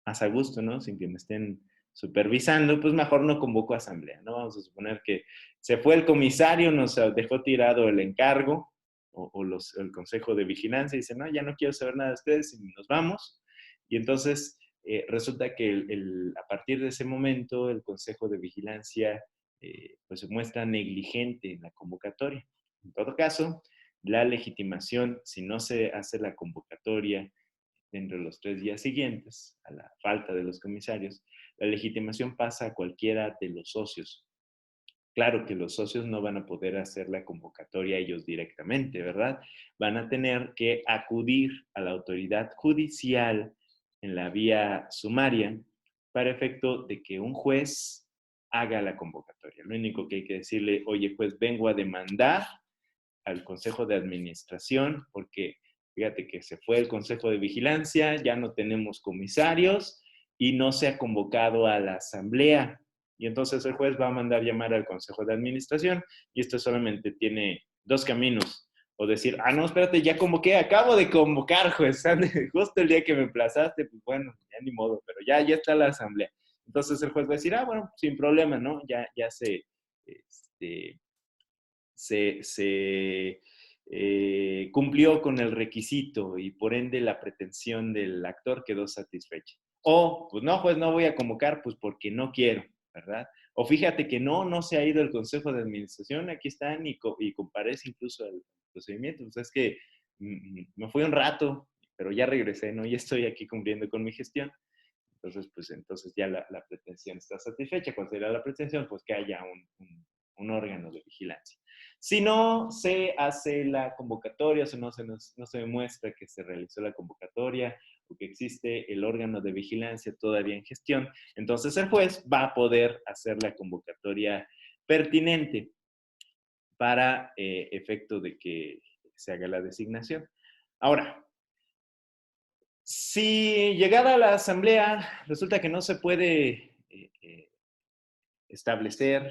más a gusto, ¿no? Sin que me estén supervisando, pues mejor no convoco asamblea, ¿no? Vamos a suponer que se fue el comisario, nos dejó tirado el encargo o el consejo de vigilancia y dice, no, ya no quiero saber nada de ustedes y nos vamos. Y entonces resulta que a partir de ese momento el consejo de vigilancia pues se muestra negligente en la convocatoria. En todo caso, la legitimación, si no se hace la convocatoria dentro de los 3 días siguientes, a la falta de los comisarios, la legitimación pasa a cualquiera de los socios. Claro que los socios no van a poder hacer la convocatoria ellos directamente, ¿verdad? Van a tener que acudir a la autoridad judicial en la vía sumaria para efecto de que un juez haga la convocatoria. Lo único que hay que decirle, oye, pues vengo a demandar al Consejo de Administración porque fíjate que se fue el Consejo de Vigilancia, ya no tenemos comisarios y no se ha convocado a la asamblea. Y entonces el juez va a mandar llamar al Consejo de Administración y esto solamente tiene 2 caminos. O decir, ah, no, espérate, ya convoqué, acabo de convocar, juez, justo el día que me emplazaste, pues bueno, ya ni modo, pero ya está la asamblea. Entonces el juez va a decir, ah, bueno, sin problema, ¿no? Ya se cumplió con el requisito y por ende la pretensión del actor quedó satisfecha. O, pues no, pues no voy a convocar, pues porque no quiero, ¿verdad? O fíjate que no se ha ido el Consejo de Administración, aquí están y comparece incluso al procedimiento. Pues es que me fui un rato, pero ya regresé, ¿no? Ya estoy aquí cumpliendo con mi gestión. Entonces, pues entonces ya la pretensión está satisfecha. ¿Cuál sería la pretensión? Pues que haya un órgano de vigilancia. Si no se hace la convocatoria, o no se demuestra que se realizó la convocatoria o que existe el órgano de vigilancia todavía en gestión, entonces el juez va a poder hacer la convocatoria pertinente para efecto de que se haga la designación. Ahora, si llegada a la asamblea resulta que no se puede establecer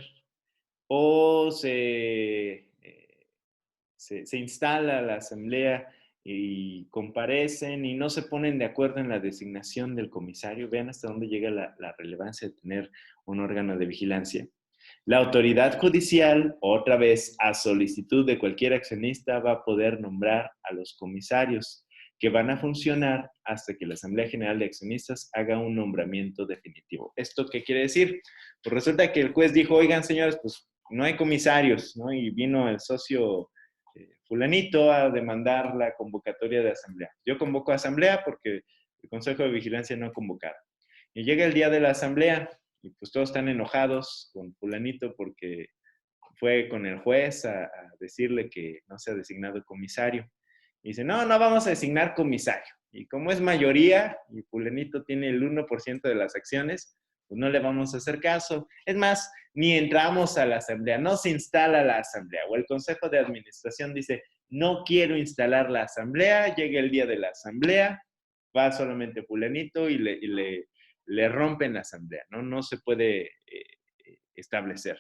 o se instala la asamblea y comparecen y no se ponen de acuerdo en la designación del comisario, vean hasta dónde llega la relevancia de tener un órgano de vigilancia. La autoridad judicial, otra vez a solicitud de cualquier accionista, va a poder nombrar a los comisarios que van a funcionar hasta que la Asamblea General de Accionistas haga un nombramiento definitivo. ¿Esto qué quiere decir? Pues resulta que el juez dijo, oigan señores, pues no hay comisarios, ¿no? Y vino el socio fulanito a demandar la convocatoria de asamblea. Yo convoco a asamblea porque el Consejo de Vigilancia no ha convocado. Y llega el día de la asamblea y pues todos están enojados con fulanito porque fue con el juez a decirle que no se ha designado comisario. Y dice, no vamos a designar comisario. Y como es mayoría y fulanito tiene el 1% de las acciones, pues no le vamos a hacer caso. Es más, ni entramos a la asamblea, no se instala la asamblea. O el Consejo de Administración dice, no quiero instalar la asamblea, llega el día de la asamblea, va solamente fulanito y le rompen la asamblea, ¿no? No se puede establecer.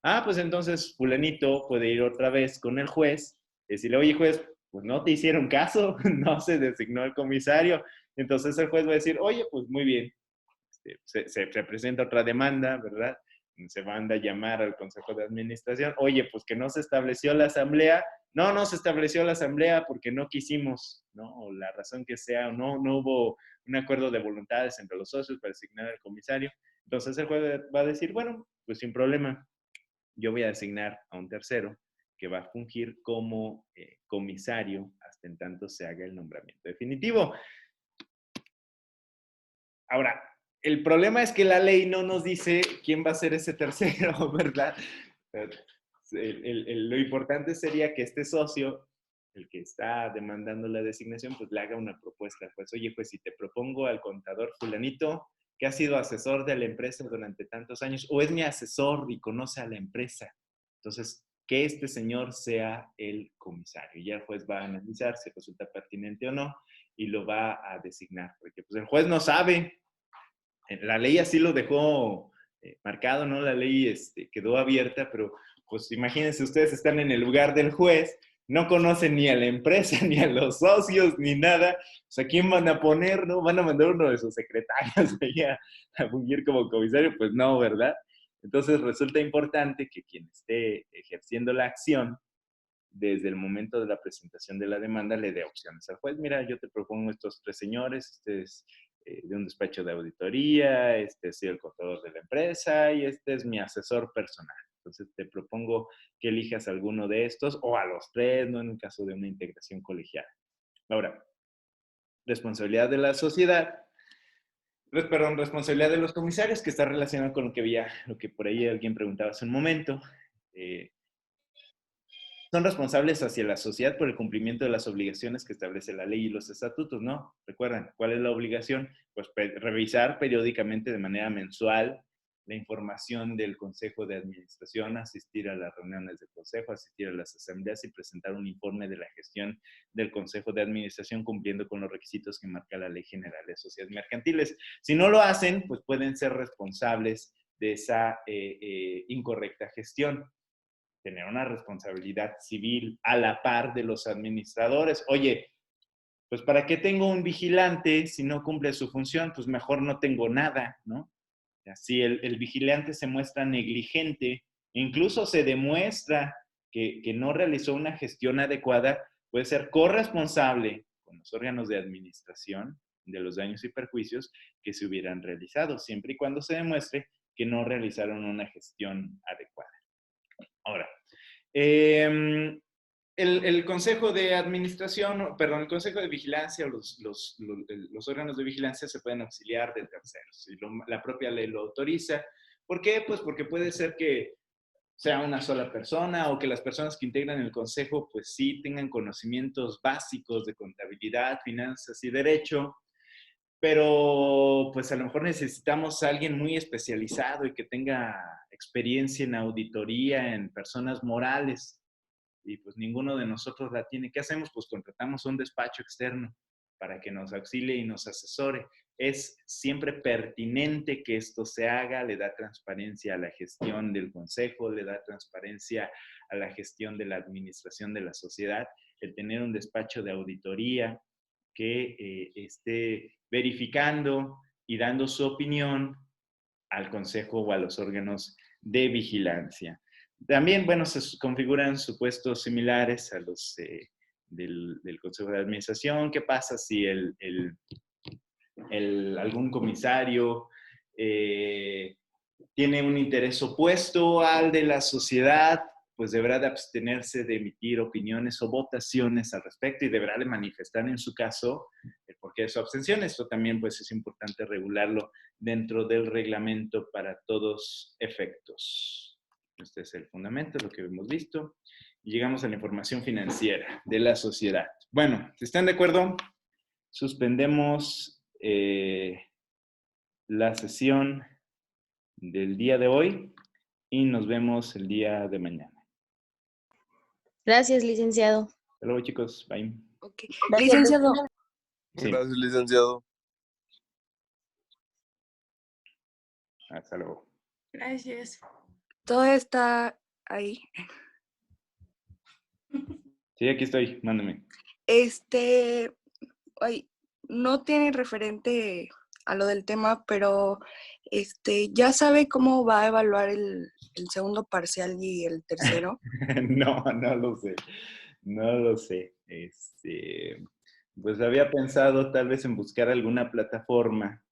Ah, pues entonces fulanito puede ir otra vez con el juez, decirle, oye juez, pues no te hicieron caso, no se designó el comisario. Entonces el juez va a decir, oye, pues muy bien, se presenta otra demanda, ¿verdad? Se manda a llamar al Consejo de Administración, oye, pues que no se estableció la asamblea, no se estableció la asamblea porque no quisimos, ¿no? O la razón que sea, o no hubo un acuerdo de voluntades entre los socios para designar al comisario. Entonces el juez va a decir, bueno, pues sin problema, yo voy a designar a un tercero que va a fungir como comisario hasta en tanto se haga el nombramiento definitivo. Ahora, el problema es que la ley no nos dice quién va a ser ese tercero, ¿verdad? lo importante sería que este socio, el que está demandando la designación, pues le haga una propuesta. Pues, oye, pues si te propongo al contador fulanito, que ha sido asesor de la empresa durante tantos años, o es mi asesor y conoce a la empresa. Entonces, que este señor sea el comisario. Y ya el juez va a analizar si resulta pertinente o no y lo va a designar. Porque pues el juez no sabe. La ley así lo dejó marcado, ¿no? La ley quedó abierta, pero pues imagínense, ustedes están en el lugar del juez, no conocen ni a la empresa, ni a los socios, ni nada. O sea, ¿quién van a poner, no? ¿Van a mandar uno de sus secretarios ahí a fungir como comisario? Pues no, ¿verdad? Entonces resulta importante que quien esté ejerciendo la acción desde el momento de la presentación de la demanda le dé opciones al juez. Mira, yo te propongo estos tres señores, este es de un despacho de auditoría, este es el contador de la empresa y este es mi asesor personal. Entonces te propongo que elijas alguno de estos o a los tres, ¿no? En el caso de una integración colegial. Ahora, responsabilidad de la sociedad, perdón, responsabilidad de los comisarios, que está relacionado con lo que por ahí alguien preguntaba hace un momento. Son responsables hacia la sociedad por el cumplimiento de las obligaciones que establece la ley y los estatutos, ¿no? Recuerdan, ¿cuál es la obligación? Pues revisar periódicamente de manera mensual la información del Consejo de Administración, asistir a las reuniones del Consejo, asistir a las asambleas y presentar un informe de la gestión del Consejo de Administración cumpliendo con los requisitos que marca la Ley General de Sociedades Mercantiles. Si no lo hacen, pues pueden ser responsables de esa incorrecta gestión. Tener una responsabilidad civil a la par de los administradores. Oye, pues ¿para qué tengo un vigilante si no cumple su función? Pues mejor no tengo nada, ¿no? Si el vigilante se muestra negligente, incluso se demuestra que no realizó una gestión adecuada, puede ser corresponsable con los órganos de administración de los daños y perjuicios que se hubieran realizado, siempre y cuando se demuestre que no realizaron una gestión adecuada. Ahora, el Consejo de Administración, perdón, el Consejo de Vigilancia o los órganos de vigilancia se pueden auxiliar de terceros. Y la propia ley lo autoriza. ¿Por qué? Pues porque puede ser que sea una sola persona o que las personas que integran el consejo pues sí tengan conocimientos básicos de contabilidad, finanzas y derecho, pero pues a lo mejor necesitamos a alguien muy especializado y que tenga experiencia en auditoría, en personas morales, y pues ninguno de nosotros la tiene. ¿Qué hacemos? Pues contratamos un despacho externo para que nos auxilie y nos asesore. Es siempre pertinente que esto se haga, le da transparencia a la gestión del consejo, le da transparencia a la gestión de la administración de la sociedad, el tener un despacho de auditoría que esté verificando y dando su opinión al consejo o a los órganos de vigilancia. También, bueno, se configuran supuestos similares a los del Consejo de Administración. ¿Qué pasa si algún comisario tiene un interés opuesto al de la sociedad? Pues deberá de abstenerse de emitir opiniones o votaciones al respecto y deberá de manifestar en su caso el porqué de su abstención. Esto también pues es importante regularlo dentro del reglamento para todos efectos. Este es el fundamento, lo que hemos visto. Y llegamos a la información financiera de la sociedad. Bueno, si están de acuerdo, suspendemos la sesión del día de hoy y nos vemos el día de mañana. Gracias, licenciado. Hasta luego, chicos. Bye. Okay. Licenciado. Sí. Gracias, licenciado. Hasta luego. Gracias. Todo está ahí. Sí, aquí estoy. Mándame. Ay, no tiene referente a lo del tema, pero ¿ya sabe cómo va a evaluar el segundo parcial y el tercero? No lo sé. No lo sé. Pues había pensado tal vez en buscar alguna plataforma.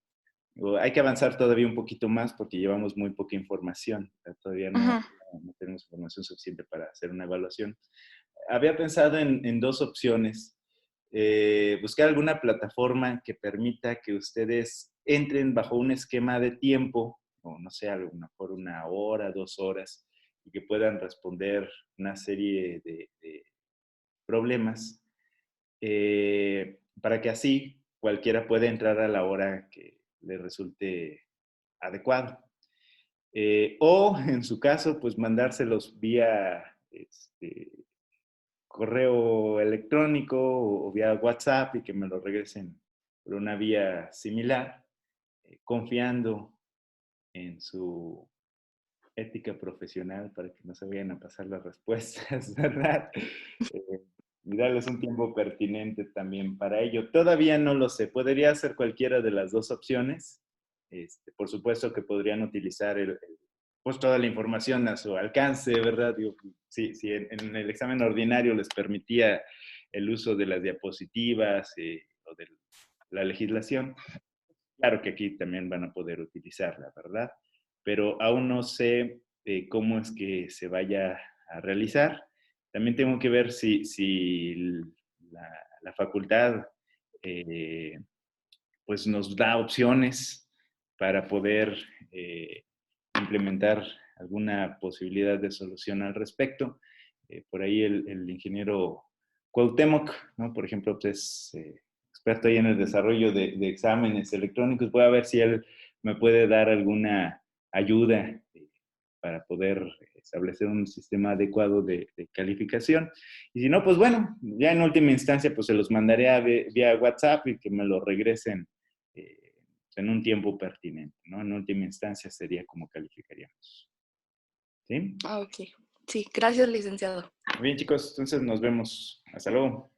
Hay que avanzar todavía un poquito más porque llevamos muy poca información. Todavía no tenemos información suficiente para hacer una evaluación. Había pensado en dos opciones. Buscar alguna plataforma que permita que ustedes entren bajo un esquema de tiempo, o no sé, a lo mejor 1 hora, 2 horas, y que puedan responder una serie de problemas, para que así cualquiera pueda entrar a la hora que le resulte adecuado. O en su caso, pues mandárselos vía correo electrónico o vía WhatsApp y que me lo regresen por una vía similar, confiando en su ética profesional para que no se vayan a pasar las respuestas, ¿verdad? Y darles un tiempo pertinente también para ello. Todavía no lo sé, podría ser cualquiera de las dos opciones. Por supuesto que podrían utilizar pues toda la información a su alcance, ¿verdad? Digo, si en el examen ordinario les permitía el uso de las diapositivas o de la legislación, claro que aquí también van a poder utilizarla, ¿verdad? Pero aún no sé cómo es que se vaya a realizar. También tengo que ver si la facultad pues nos da opciones para poder implementar alguna posibilidad de solución al respecto. Por ahí el ingeniero Cuauhtémoc, ¿no? Por ejemplo, pues, es experto ahí en el desarrollo de exámenes electrónicos. Voy a ver si él me puede dar alguna ayuda para poder establecer un sistema adecuado de calificación. Y si no, pues bueno, ya en última instancia, pues se los mandaré vía WhatsApp y que me lo regresen en un tiempo pertinente, ¿no? En última instancia sería como calificaríamos. ¿Sí? Ok. Sí, gracias, licenciado. Muy bien, chicos, entonces nos vemos. Hasta luego.